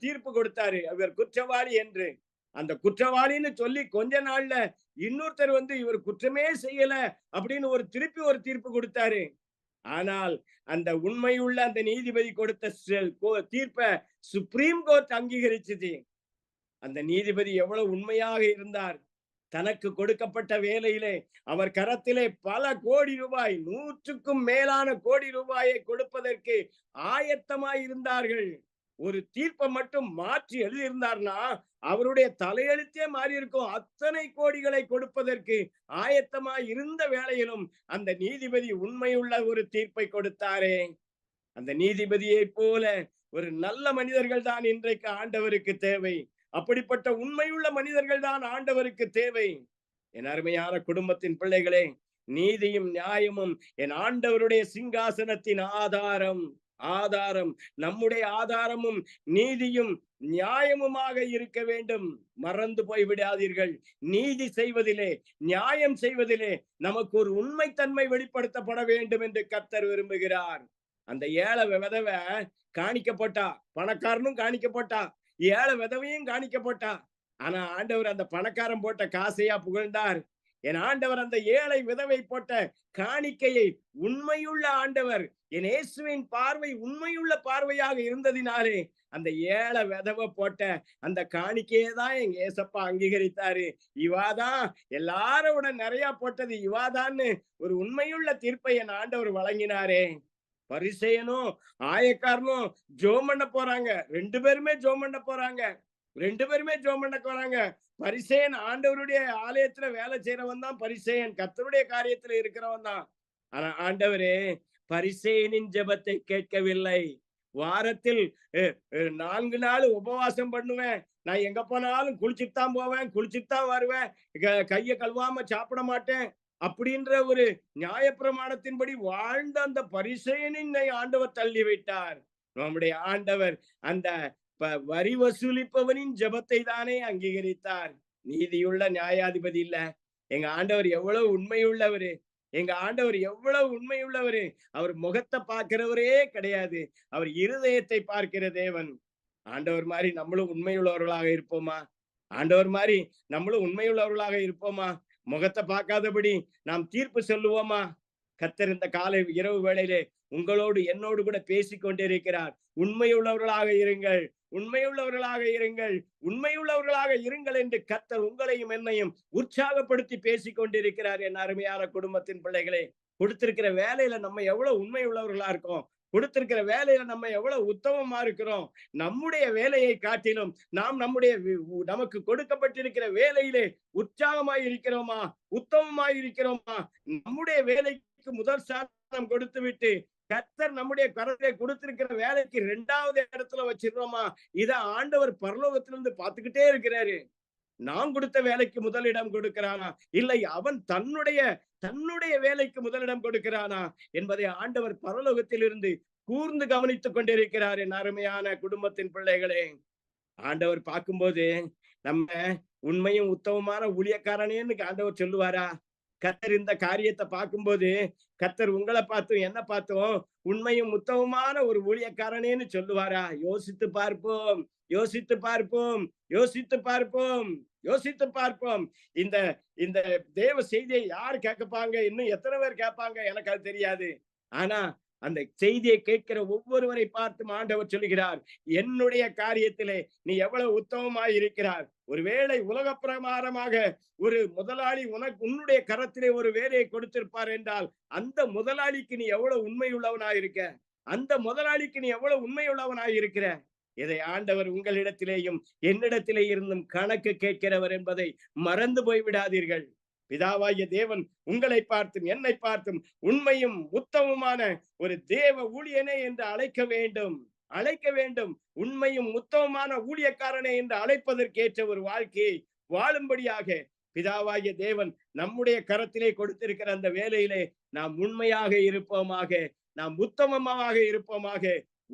தீர்ப்பு கொடுத்தாரு, அவர் குற்றவாளி என்று. அந்த குற்றவாளின்னு சொல்லி கொஞ்ச நாள்ல இன்னொருத்தர் வந்து இவர் குற்றமே செய்யல அப்படின்னு திருப்பி ஒரு தீர்ப்பு கொடுத்தாரு. ஆனால் அந்த உண்மையுள்ள அந்த நீதிபதி கொடுத்த தீர்ப்பை சுப்ரீம் கோர்ட் அங்கீகரிச்சது. அந்த நீதிபதி எவ்வளவு உண்மையாக இருந்தார். தனக்கு கொடுக்கப்பட்ட வேலையிலே அவர் கரத்திலே பல கோடி ரூபாய், 100க்கும் மேலான கோடி ரூபாயை கொடுப்பதற்கு ஆயத்தமாய் இருந்தார்கள். ஒரு தீர்ப்பை மட்டும் மாற்றி எழுதியிருந்தார்னா அவருடைய தலையெழுத்தே மாறி இருக்கும். அத்தனை கோடிகளை கொடுப்பதற்கு ஆயத்தமாய் இருந்த வேளையிலும் அந்த நீதிபதி உண்மையுள்ள ஒரு தீர்ப்பை கொடுத்தாரே. அந்த நீதிபதியை போல ஒரு நல்ல மனிதர்கள் தான் இன்றைக்கு ஆண்டவருக்கு தேவை. அப்படிப்பட்ட உண்மையுள்ள மனிதர்கள் தான் ஆண்டவருக்கு தேவை. என் அருமையான குடும்பத்தின் பிள்ளைகளே, நீதியும் நியாயமும் என் ஆண்டவருடைய சிங்காசனத்தின் ஆதாரம். ஆதாரம், நம்முடைய ஆதாரமும் நீதியும் நியாயமுமாக இருக்க வேண்டும். மறந்து போய் விடாதீர்கள். நீதி செய்வதிலே, நியாயம் செய்வதிலே நமக்கு ஒரு உண்மைத்தன்மை வெளிப்படுத்தப்பட வேண்டும் என்று கர்த்தர் விரும்புகிறார். அந்த ஏழை விதவை காணிக்கப்பட்டா, பணக்காரனும் காணிக்கப்பட்டா, ஏழை விதவையும் காணிக்கப்பட்டா. ஆனா ஆண்டவர் அந்த பணக்காரன் போட்ட காசையா புகழ்ந்தார்? என் ஆண்டவர் அந்த ஏழை விதவை போட்ட காணிக்கையை உண்மையுள்ள ஆண்டவர், என் இயேசுவின் பார்வை உண்மையுள்ள பார்வையாக இருந்ததினாலே அந்த ஏழை விதவை போட்ட அந்த காணிக்கையை தான் எங்க ஏசப்பா அங்கீகரித்தாரு. இவாதான் எல்லாரோட நிறைய போட்டது, இவாதான்னு ஒரு உண்மையுள்ள தீர்ப்பை என் ஆண்டவர் வழங்கினாரே. பரிசேயனும் ஆயக்காரனும் ஜோம் பண்ண போறாங்க. ரெண்டு பேருமே ஜோம் பண்ண போறாங்க. பரிசேயன் ஆண்டவருடைய ஆலயத்துல வேலை செய்யறவன் தான் பரிசேயன், கர்த்தருடைய காரியத்துல இருக்கிறவன் தான். ஆனா ஆண்டவரே பரிசேயனின் ஜெபத்தை கேட்கவில்லை. வாரத்தில் 4 நாள் உபவாசம் பண்ணுவேன், நான் எங்க போனாலும் குளிச்சுட்டு தான் போவேன், குளிச்சுட்டு தான் வருவேன், கையை கழுவாம சாப்பிட மாட்டேன் அப்படின்ற ஒரு நியாயப்பிரமாணத்தின்படி வாழ்ந்த அந்த பரிசேயனை ஆண்டவர் தள்ளி வைத்தார். நம்முடைய ஆண்டவர் அந்த வரி வசூலிப்பவனின் ஜெபத்தை தானே அங்கீகரித்தார். நீதியுள்ள நியாயாதிபதி இல்ல. எங்க ஆண்டவர் எவ்வளவு உண்மையுள்ளவரு, எங்க ஆண்டவர் எவ்வளவு உண்மையுள்ளவரு. அவர் முகத்தை பார்க்கிறவரே கிடையாது, அவர் இருதயத்தை பார்க்கிற தேவன். ஆண்டவர் மாதிரி நம்மளும் உண்மையுள்ளவர்களாக இருப்போமா? ஆண்டவர் மாதிரி நம்மளும் உண்மையுள்ளவர்களாக இருப்போமா? முகத்தை பார்க்காதபடி நாம் தீர்ப்பு சொல்லுவோமா? கர்த்தர் இந்த காலை இரவு வேளையிலே உங்களோடு என்னோடு கூட பேசிக் கொண்டிருக்கிறார். உண்மையுள்ளவர்களாக இருங்கள், உண்மையுள்ளவர்களாக இருங்கள், உண்மையுள்ளவர்களாக இருங்கள் என்று கர்த்தர் உங்களையும் என்னையும் உற்சாகப்படுத்தி பேசிக் கொண்டிருக்கிறார். என் அருமையான குடும்பத்தின் பிள்ளைகளே, கொடுத்திருக்கிற வேலையில நம்ம எவ்வளவு உண்மை உள்ளவர்களா இருக்கோம், கொடுத்திருக்கிற வேலையில நம்ம எவ்வளவு உத்தமமா இருக்கிறோம். நம்முடைய வேலையை காட்டிலும் நாம் நமக்கு கொடுக்கப்பட்டிருக்கிற வேலையிலே உற்சாகமாய் இருக்கிறோமா, உத்தமமாய் இருக்கிறோமா? நம்முடைய வேலைக்கு முதல் ஸ்தானம் கொடுத்து விட்டு கர்த்தர் நம்முடைய கரத்தை கொடுத்திருக்கிற வேலைக்கு 2வது இடத்துல வச்சிருக்கிறோமா? இத ஆண்டவர் பரலோகத்திலிருந்து பார்த்துக்கிட்டே இருக்கிறாரு. நாம் கொடுத்த வேலைக்கு முதலிடம் கொடுக்கிறானா, இல்லை அவன் தன்னுடைய வேலைக்கு முதலிடம் கொடுக்கிறானா என்பதை ஆண்டவர் பரலோகத்தில் இருந்து கூர்ந்து கவனித்துக் கொண்டிருக்கிறார். என் அருமையான குடும்பத்தின் பிள்ளைகளே, ஆண்டவர் பார்க்கும்போது நம்ம உண்மையும் உத்தமமான ஊழியக்காரனேன்னு ஆண்டவர் சொல்லுவாரா? கர்த்தர் இந்த காரியத்தை பார்க்கும்போது கர்த்தர் உங்களை பார்த்தும் என்ன பார்த்தும் உண்மையும் உத்தமமான ஒரு ஊழியக்காரனேன்னு சொல்லுவாரா? யோசித்து பார்ப்போம், யோசித்து பார்ப்போம், யோசித்து பார்ப்போம், யோசித்து பார்ப்போம். இந்த இந்த தேவ செய்தியை யார் கேட்பாங்க, இன்னும் எத்தனை பேர் கேட்பாங்க எனக்கு அது தெரியாது. ஆனா அந்த செய்தியை கேட்கிற ஒவ்வொருவரை பார்த்து ஆண்டவர் சொல்லுகிறார், என்னுடைய காரியத்திலே நீ எவ்வளவு உத்தமமாய் இருக்கிறார். ஒருவேளை உலக பிரகாரமாக ஒரு முதலாளி உன்னுடைய கரத்திலே ஒரு வேலையை கொடுத்திருப்பார் என்றால், அந்த முதலாளிக்கு நீ எவ்வளவு உண்மையுள்ளவனாய் இருக்க, அந்த முதலாளிக்கு நீ எவ்வளவு உண்மையுள்ளவனாய் இருக்கிற. இதை ஆண்டவர் உங்களிடத்திலேயும் என்னிடத்திலே இருந்தும் கணக்கு கேட்கிறவர் என்பதை மறந்து போய் விடாதீர்கள். பிதாவாகிய தேவன் உங்களை பார்த்தும் என்னை பார்த்தும் உண்மையும் உத்தமமான ஒரு தேவ ஊழியனே என்று அழைக்க வேண்டும். உண்மையும் உத்தமமான ஊழியக்காரனே என்று அழைப்பதற்கேற்ற ஒரு வாழ்க்கையை வாழும்படியாக பிதாவாகிய தேவன் நம்முடைய கரத்திலே கொடுத்திருக்கிற அந்த வேலையிலே நாம் உண்மையாக இருப்போமாக, நாம் உத்தமமாக இருப்போமாக.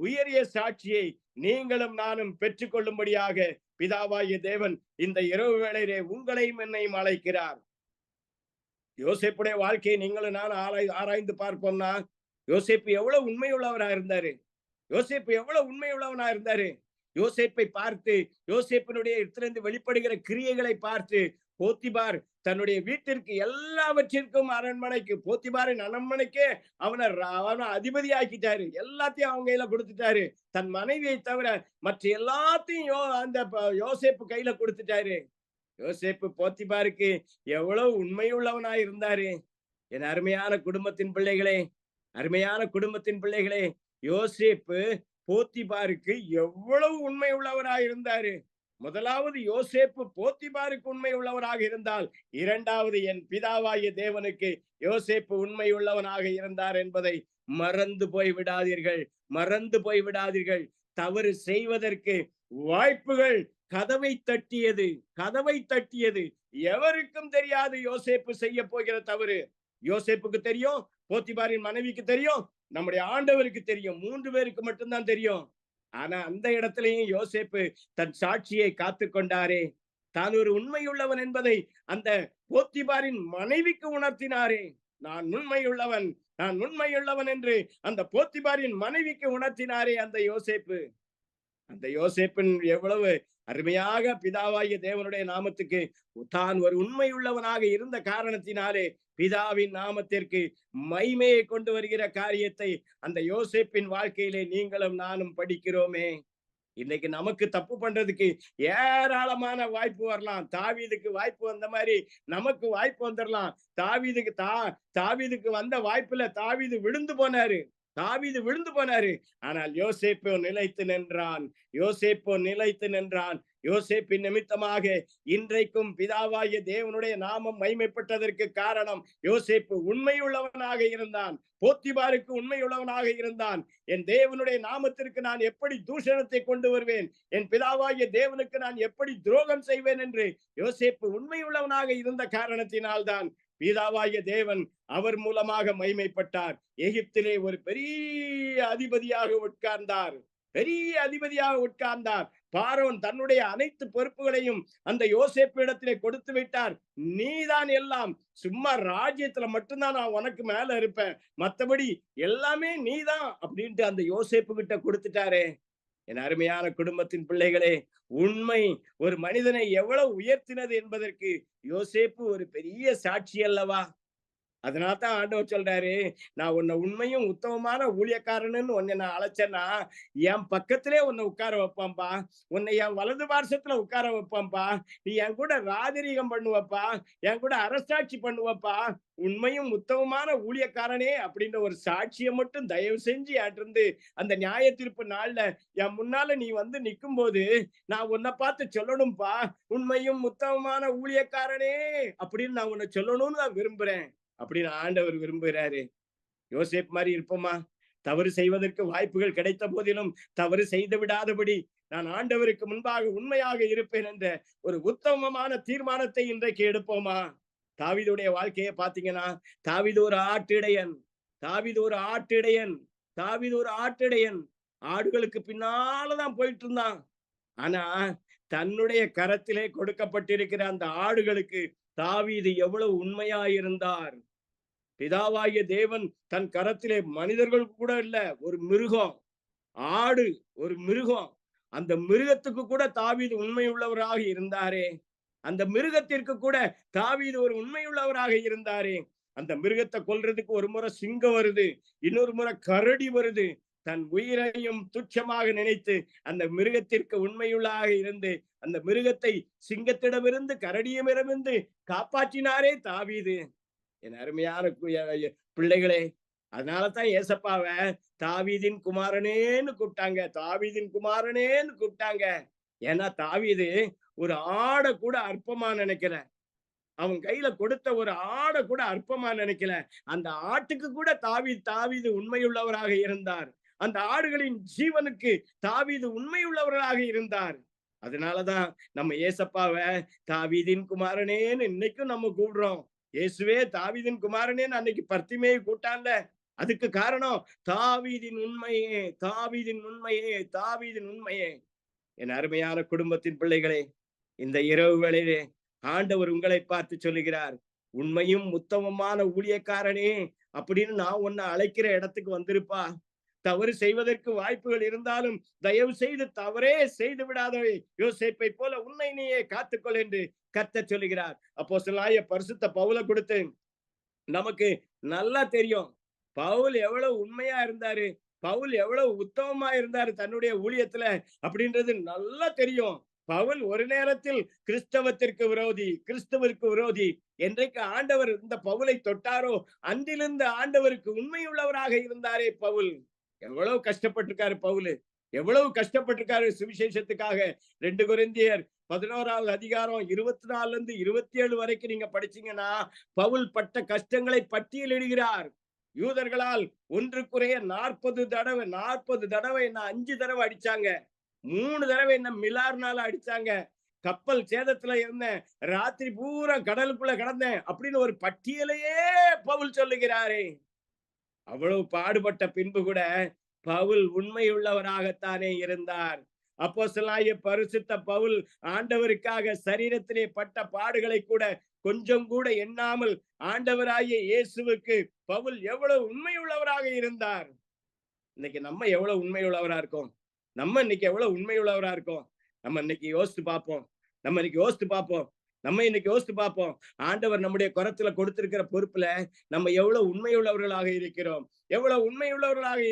உயரிய சாட்சியை நீங்களும் நானும் பெற்றுக் கொள்ளும்படியாக பிதாவாகிய தேவன் இந்த இரவு வேளையிலே உங்களையும் என்னையும் அழைக்கிறார். யோசேப்புடைய வாழ்க்கையை நீங்களும் நான் ஆராய்ந்து பார்ப்போம்னா, யோசேப்பு எவ்வளவு உண்மையுள்ளவரா இருந்தாரு. யோசேப்பை பார்த்து, யோசேப்பினுடைய இடத்திலிருந்து வெளிப்படுகிற கிரியைகளை பார்த்து போத்திபார் தன்னுடைய வீட்டிற்கு எல்லாவற்றிற்கும் அரண்மனைக்கு, போத்திபாரின் அரண்மனைக்கே அவனை அதிபதி ஆக்கிட்டாரு. எல்லாத்தையும் அவங்க கையில கொடுத்துட்டாரு. தன் மனைவியை தவிர மற்ற எல்லாத்தையும் அந்த யோசேப்பு கையில கொடுத்துட்டாரு. யோசேப்பு போத்திபாருக்கு எவ்வளவு உண்மையுள்ளவனாய் இருந்தாரு. என் அருமையான குடும்பத்தின் பிள்ளைகளே, யோசேப்பு போத்திபாருக்கு எவ்வளவு உண்மை உள்ளவராய் இருந்தாரு. முதலாவது யோசேப்பு போத்திபாருக்கு உண்மை உள்ளவராக இருந்தால், இரண்டாவது என் பிதாவாகிய தேவனுக்கு யோசேப்பு உண்மை உள்ளவனாக இருந்தார் என்பதை மறந்து போய் விடாதீர்கள். தவறு செய்வதற்கு வாய்ப்புகள் கதவை தட்டியது. எவருக்கும் தெரியாது யோசேப்பு செய்ய போகிற தவறு. யோசேப்புக்கு தெரியும், போத்திபாரின் மனைவிக்கு தெரியும், நம்முடைய ஆண்டவருக்கு தெரியும். 3 பேருக்கு மட்டும்தான் தெரியும். ஆனா அந்த இடத்திலையும் யோசேப்பு தன் சாட்சியை காத்து கொண்டாரே. தான் ஒரு உண்மையுள்ளவன் என்பதை அந்த போத்திபாரின் மனைவிக்கு உணர்த்தினாரே. நான் உண்மையுள்ளவன் என்று அந்த போத்திபாரின் மனைவிக்கு உணர்த்தினாரே அந்த யோசேப்பின் எவ்வளவு அருமையாக பிதாவாகிய தேவனுடைய நாமத்துக்கு தான் ஒரு உண்மையுள்ளவனாக இருந்த காரணத்தினாலே பிதாவின் நாமத்திற்கு மகிமையை கொண்டு வருகிற காரியத்தை அந்த யோசேப்பின் வாழ்க்கையிலே நீங்களும் நானும் படிக்கிறோமே. இன்னைக்கு நமக்கு தப்பு பண்றதுக்கு ஏராளமான வாய்ப்பு வரலாம். தாவீதுக்கு வாய்ப்பு வந்த மாதிரி நமக்கு வாய்ப்பு வந்துடலாம். தாவீதுக்கு வந்த வாய்ப்புல தாவீது விழுந்து போனாரு. ஆனால் யோசேப்போ நிலைத்து நின்றான். யோசேப்பின் நிமித்தமாக இன்றைக்கும் பிதாவாகிய தேவனுடைய நாமம் மகிமைப்பட்டதற்கு காரணம் யோசேப்பு உண்மையுள்ளவனாக இருந்தான். போத்திபாருக்கு உண்மையுள்ளவனாக இருந்தான். என் தேவனுடைய நாமத்திற்கு நான் எப்படி தூஷணத்தை கொண்டு வருவேன், என் பிதாவாகிய தேவனுக்கு நான் எப்படி துரோகம் செய்வேன் என்று யோசேப்பு உண்மையுள்ளவனாக இருந்த காரணத்தினால்தான் பிதாவாகிய தேவன் அவர் மூலமாக மகிமைப்பட்டார். எகிப்திலே ஒரு பெரிய அதிபதியாக உட்கார்ந்தார். பார்வோன் தன்னுடைய அனைத்து பொறுப்புகளையும் அந்த யோசேப்பு இடத்திலே கொடுத்து விட்டார். நீதான் எல்லாம், சும்மா ராஜ்யத்துல மட்டும்தான் நான் உனக்கு மேல இருப்பேன், மத்தபடி எல்லாமே நீதான் அப்படின்ட்டு அந்த யோசேப்பு கிட்ட கொடுத்துட்டாரே. என் அருமையான குடும்பத்தின் பிள்ளைகளே, உண்மை ஒரு மனிதனை எவ்வளவு உயர்த்தினது என்பதற்கு யோசேப்பு ஒரு பெரிய சாட்சி அல்லவா? அதனால்தான் ஆண்டவர் சொல்றாரு, நான் உன்னை உண்மையும் உத்தமமான ஊழியக்காரன்னு உன்னை நான் அழைச்சேன்னா என் பக்கத்திலே உன்னை உட்கார வைப்பான்பா, உன்னை என் வலது பார்சத்துல உட்கார வைப்பான்பா, நீ என் கூட ராஜரீகம் பண்ணுவப்பா, என் கூட அரசாட்சி பண்ணுவப்பா, உண்மையும் உத்தமமான ஊழியக்காரனே அப்படின்ற ஒரு சாட்சியை மட்டும் தயவு செஞ்சு இருந்து அந்த நியாய தீர்ப்பு நாள்ல என் முன்னால நீ வந்து நிற்கும் போது நான் உன்னை பார்த்து சொல்லணும்பா, உண்மையும் உத்தமமான ஊழியக்காரனே அப்படின்னு நான் உன்னை சொல்லணும்னு நான் விரும்புறேன் அப்படின்னு ஆண்டவர் விரும்புகிறாரு. யோசேப் மாதிரி இருப்போமா? தவறு செய்வதற்கு வாய்ப்புகள் கிடைத்த போதிலும் தவறு செய்து விடாதபடி நான் ஆண்டவருக்கு முன்பாக உண்மையாக இருப்பேன் என்ற ஒரு உத்தமமான தீர்மானத்தை இன்றைக்கு எடுப்போமா? தாவீதுடைய வாழ்க்கையை பாத்தீங்கன்னா, தாவீது ஒரு ஆட்டிடையன். ஆடுகளுக்கு பின்னாலதான் போயிட்டு இருந்தான். ஆனா தன்னுடைய கரத்திலே கொடுக்கப்பட்டிருக்கிற அந்த ஆடுகளுக்கு தாவீது எவ்வளவு உண்மையாயிருந்தார். பிதாவாகிய தேவன் தன் கரத்திலே மனிதர்கள் கூட இல்ல, ஒரு மிருகம், ஆடு, ஒரு மிருகம், அந்த மிருகத்துக்கு கூட தாவீது உண்மையுள்ளவராக இருந்தாரே. அந்த மிருகத்திற்கு கூட தாவீது ஒரு உண்மையுள்ளவராக இருந்தாரே. அந்த மிருகத்தை கொல்றதுக்கு ஒரு முறை சிங்கம் வருது, இன்னொரு முறை கரடி வருது. தன் உயிரையும் துச்சமாக நினைத்து அந்த மிருகத்திற்கு உண்மையுள்ளாக இருந்து அந்த மிருகத்தை சிங்கத்திடமிருந்து கரடியிடமிருந்து காப்பாற்றினாரே தாவீது. என் அருமையான பிள்ளைகளே, அதனாலதான் ஏசப்பாவ தாவீதின் குமாரனேன்னு கூப்பிட்டாங்க. தாவீதின் குமாரனேன்னு கூப்பிட்டாங்க. ஏன்னா தாவீது ஒரு ஆடை கூட அற்பமா நினைக்கல. அவன் கையில கொடுத்த ஒரு ஆடை கூட அற்பமா நினைக்கல. அந்த ஆட்டுக்கு கூட தாவீது உண்மையுள்ளவராக இருந்தார். அந்த ஆடுகளின் ஜீவனுக்கு தாவீது உண்மையுள்ளவராக இருந்தார். அதனாலதான் நம்ம ஏசப்பாவ தாவீதின் குமாரனேன்னு இன்னைக்கும் நம்ம கூப்பிடுறோம். இயேசுவே தாவீதின் குமாரனேன்னு அன்னைக்கு பர்த்திமேயு கூட்டான்ல. அதுக்கு காரணம் தாவீதின் உண்மையே, தாவீதின் உண்மையே, தாவீதின் உண்மையே. என் அருமையான குடும்பத்தின் பிள்ளைகளே, இந்த இரவு வேளையிலே ஆண்டவர் உங்களை பார்த்து சொல்லுகிறார், உண்மையும் உத்தமமான ஊழியக்காரனே அப்படின்னு நான் உன்னை அழைக்கிற இடத்துக்கு வந்திருப்பா. தவறு செய்வதற்கு வாய்ப்புகள் இருந்தாலும் தயவு செய்து தவறே செய்து விடாதவை. யோசேப்பை போல உன்னை நீயே காத்துக்கொள் என்று கர்த்தர் சொல்லுகிறார். அப்போஸ்தலனாகிய பரிசுத்த பவுலை கொடுத்து நமக்கு நல்லா தெரியும் பவுல் எவ்வளவு உண்மையா இருந்தாரு, பவுல் எவ்வளவு உத்தமமா இருந்தாரு தன்னுடைய ஊழியத்துல அப்படின்றது நல்லா தெரியும். பவுல் ஒரு நேரத்தில் கிறிஸ்தவத்திற்கு விரோதி, கிறிஸ்தவருக்கு விரோதி. என்றைக்கு ஆண்டவர் இந்த பவுலை தொட்டாரோ அன்றிலிருந்து ஆண்டவருக்கு உண்மையுள்ளவராக இருந்தாரே பவுல். எவ்வளவு கஷ்டப்பட்டிருக்காரு பவுல், எவ்வளவு கஷ்டப்பட்டிருக்காரு சுவிசேஷத்துக்காக. 2 கொரிந்தியர் 11வது அதிகாரம் 24 இருந்து 27 வரைக்கும் நீங்க படிச்சீங்கன்னா பவுல் பட்ட கஷ்டங்களை பட்டியலிடுகிறார். யூதர்களால் ஒன்று குறைய 40 தடவை என்ன 5 தடவை அடிச்சாங்க, 3 தடவை என்ன மிலார்னால அடிச்சாங்க, கப்பல் சேதத்துல இருந்தேன், ராத்திரி பூரா கடலுக்குள்ள கிடந்தேன் அப்படின்னு ஒரு பட்டியலையே பவுல் சொல்லுகிறாரே. அவ்வளவு பாடுபட்ட பின்பு கூட பவுல் உண்மையுள்ளவராகத்தானே இருந்தார். அப்போஸ்தலனாகிய பரிசுத்த பவுல் ஆண்டவருக்காக சரீரத்திலே பட்ட பாடுகளை கூட கொஞ்சம் கூட எண்ணாமல் ஆண்டவராகிய இயேசுவுக்கு பவுல் எவ்வளவு உண்மையுள்ளவராக இருந்தார். இன்னைக்கு நம்ம எவ்வளவு உண்மையுள்ளவரா இருக்கோம்? நம்ம இன்னைக்கு எவ்வளவு உண்மையுள்ளவரா இருக்கோம்? நம்ம இன்னைக்கு யோசித்து பார்ப்போம். நம்ம இன்னைக்கு யோசித்து பார்ப்போம். ஆண்டவர் நம்முடைய கரத்துல கொடுத்திருக்கிற பொறுப்புல நம்ம எவ்வளவு உண்மையுள்ளவர்களாக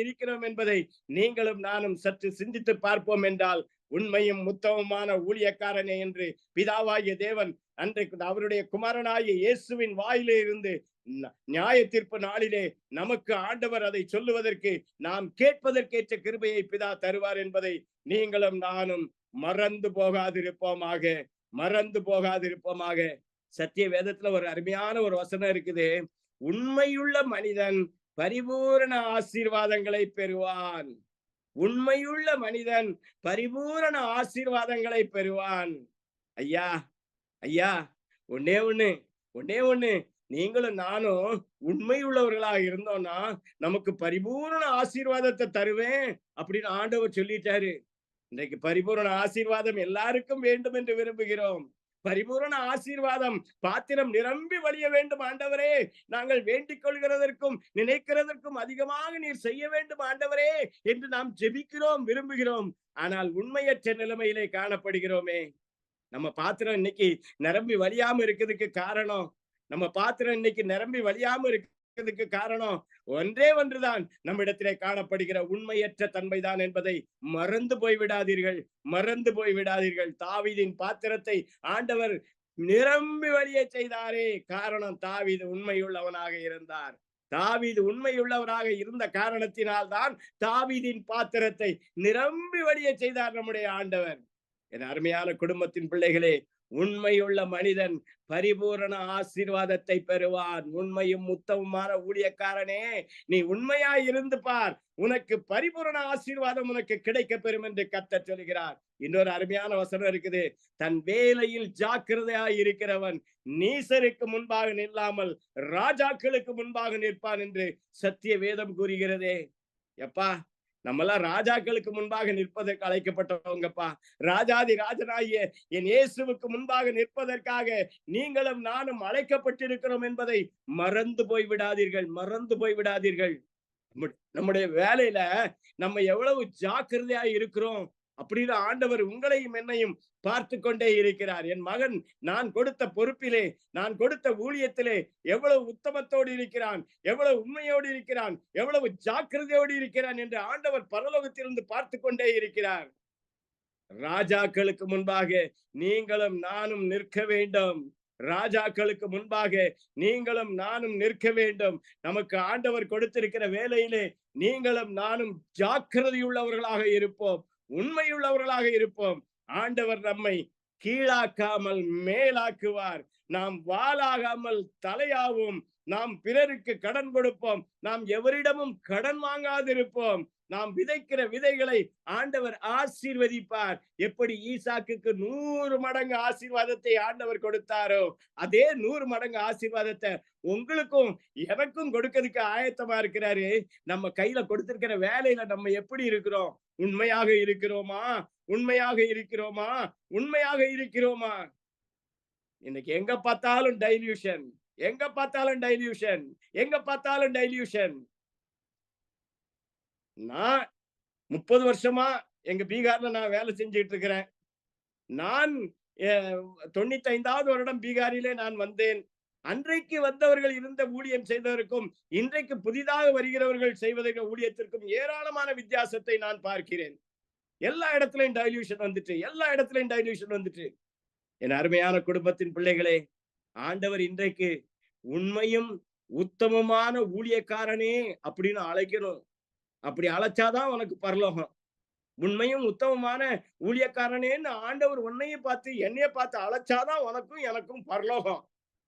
இருக்கிறோம் என்பதை நீங்களும் நானும் சற்று சிந்தித்து பார்ப்போம் என்றால், உண்மையும் உத்தமமான ஊழியக்காரனே என்று பிதாவாகிய தேவன் அன்றைக்கு அவருடைய குமாரனாகிய இயேசுவின் வாயிலே இருந்து நியாய தீர்ப்பு நாளிலே நமக்கு ஆண்டவர் அதை சொல்லுவதற்கு நாம் கேட்பதற்கேற்ற கிருபையை பிதா தருவார் என்பதை நீங்களும் நானும் மறந்து போகாதிருப்போமாக. சத்திய வேதத்துல ஒரு அருமையான ஒரு வசனம் இருக்குது. உண்மையுள்ள மனிதன் பரிபூரண ஆசீர்வாதங்களை பெறுவான். உண்மையுள்ள மனிதன் பரிபூரண ஆசீர்வாதங்களை பெறுவான். ஐயா ஒன்னே ஒண்ணு நீங்களும் நானும் உண்மையுள்ளவர்களாக இருந்தோம்னா நமக்கு பரிபூரண ஆசீர்வாதத்தை தருவேன் அப்படின்னு ஆண்டவர் சொல்லிட்டாரு. இன்றைக்கு பரிபூரண ஆசீர்வாதம் எல்லாருக்கும் வேண்டும் என்று விரும்புகிறோம். பரிபூரண ஆசீர்வாதம் பாத்திரம் நிரம்பி வழிய வேண்டும் ஆண்டவரே, நாங்கள் வேண்டிக் கொள்கிறதற்கும் நினைக்கிறதற்கும் அதிகமாக நீர் செய்ய வேண்டும் ஆண்டவரே என்று நாம் ஜெபிக்கிறோம், விரும்புகிறோம். ஆனால் உண்மையற்ற நிலைமையிலே காணப்படுகிறோமே. நம்ம பாத்திரம் இன்னைக்கு நிரம்பி வழியாம இருக்கிறதுக்கு காரணம், ஒன்றே ஒன்றுதான், நம்மிடத்திலே காணப்படுகிற உண்மையற்ற தன்மைதான் என்பதை மறந்து போய்விடாதீர்கள். தாவீதின் பாத்திரத்தை ஆண்டவர் நிரம்பி வழிய செய்தாரே. காரணம் தாவீது உண்மையுள்ளவனாக இருந்தார். தாவீது உண்மையுள்ளவராக இருந்த காரணத்தினால் தான் தாவீதின் பாத்திரத்தை நிரம்பி வழிய செய்தார் நம்முடைய ஆண்டவர். என் அருமையான குடும்பத்தின் பிள்ளைகளே, உண்மையுள்ள மனிதன் பரிபூரண ஆசீர்வாதத்தை பெறுவான். உண்மையும் உத்தமமான ஊழியக்காரனே, நீ உண்மையாய் இருந்து பார், உனக்கு பரிபூரண ஆசீர்வாதம் உனக்கு கிடைக்க பெறும் என்று கர்த்தர் சொல்கிறார். இன்னொரு அருமையான வசனம் இருக்குது. தன் வேலையில் ஜாக்கிரதையாய் இருக்கிறவன் நீசருக்கு முன்பாக நில்லாமல் ராஜாக்களுக்கு முன்பாக நிற்பான் என்று சத்திய வேதம் கூறுகிறதே. எப்பா, நம்மெல்லாம் ராஜாக்களுக்கு முன்பாக நிற்பதற்கு அழைக்கப்பட்டவங்கப்பா. ராஜாதி ராஜனாகிய என் இயேசுவுக்கு முன்பாக நிற்பதற்காக நீங்களும் நானும் அழைக்கப்பட்டிருக்கிறோம் என்பதை மறந்து போய்விடாதீர்கள். நம்முடைய வேலையில நம்ம எவ்வளவு ஜாக்கிரதையா இருக்கிறோம் அப்படின்னு ஆண்டவர் உங்களையும் என்னையும் பார்த்து கொண்டே இருக்கிறார். என் மகன் நான் கொடுத்த பொறுப்பிலே, நான் கொடுத்த ஊழியத்திலே எவ்வளவு உத்தமத்தோடு இருக்கிறான், எவ்வளவு உண்மையோடு இருக்கிறான், எவ்வளவு ஜாக்கிரதையோடு இருக்கிறான் என்று ஆண்டவர் பரலோகத்திலிருந்து பார்த்து கொண்டே இருக்கிறார். ராஜாக்களுக்கு முன்பாக நீங்களும் நானும் நிற்க வேண்டும். ராஜாக்களுக்கு முன்பாக நீங்களும் நானும் நிற்க வேண்டும். நமக்கு ஆண்டவர் கொடுத்திருக்கிற வேலையிலே நீங்களும் நானும் ஜாக்கிரதையுள்ளவர்களாக இருப்போம், உண்மையுள்ளவர்களாக இருப்போம். ஆண்டவர் நம்மை கீழாக்காமல் மேலாக்குவார். நாம் வாளாகாமல் தலையாவும். நாம் பிறருக்கு கடன் கொடுப்போம், நாம் எவரிடமும் கடன் வாங்காதிருப்போம். நாம் விதைக்கிற விதைகளை ஆண்டவர் ஆசீர்வதிப்பார். எப்படி ஈசாக்குக்கு 100 மடங்கு ஆசீர்வாதத்தை ஆண்டவர் கொடுத்தாரோ, அதே 100 மடங்கு ஆசீர்வாதத்தை உங்களுக்கும் எனக்கும் கொடுக்கிறதுக்கு ஆயத்தமா இருக்கிறாரு. நம்ம கையில கொடுத்திருக்கிற வேலையில நம்ம எப்படி இருக்கிறோம்? உண்மையாக இருக்கிறோமா? உண்மையாக இருக்கிறோமா? உண்மையாக இருக்கிறோமா? இன்னைக்கு எங்க பார்த்தாலும் டைல்யூஷன், எங்க பார்த்தாலும் டைல்யூஷன், எங்க பார்த்தாலும் டைல்யூஷன். நான் 30 வருஷமா எங்க பீகார்ல நான் வேலை செஞ்சுட்டு இருக்கிறேன். நான் 95வது வருடம் பீகாரிலே நான் வந்தேன். அன்றைக்கு வந்தவர்கள் இருந்த ஊழியம் செய்தவருக்கும் இன்றைக்கு புதிதாக வருகிறவர்கள் செய்வதற்கு ஊழியத்திற்கும் ஏராளமான வித்தியாசத்தை நான் பார்க்கிறேன். எல்லா இடத்துலயும் டைல்யூஷன் வந்துட்டு, எல்லா இடத்துலயும் டைல்யூஷன் வந்துட்டு. என் அருமையான குடும்பத்தின் பிள்ளைகளே, ஆண்டவர் இன்றைக்கு உண்மையும் உத்தமமான ஊழியக்காரனே அப்படின்னு அழைக்கணும். அப்படி அழைச்சாதான் உனக்கு பரலோகம். உண்மையும் உத்தமமான ஊழியக்காரனேன்னு ஆண்டவர் உன்னையும் பார்த்து என்னைய பார்த்து அழைச்சாதான் உனக்கும் எனக்கும் பரலோகம்.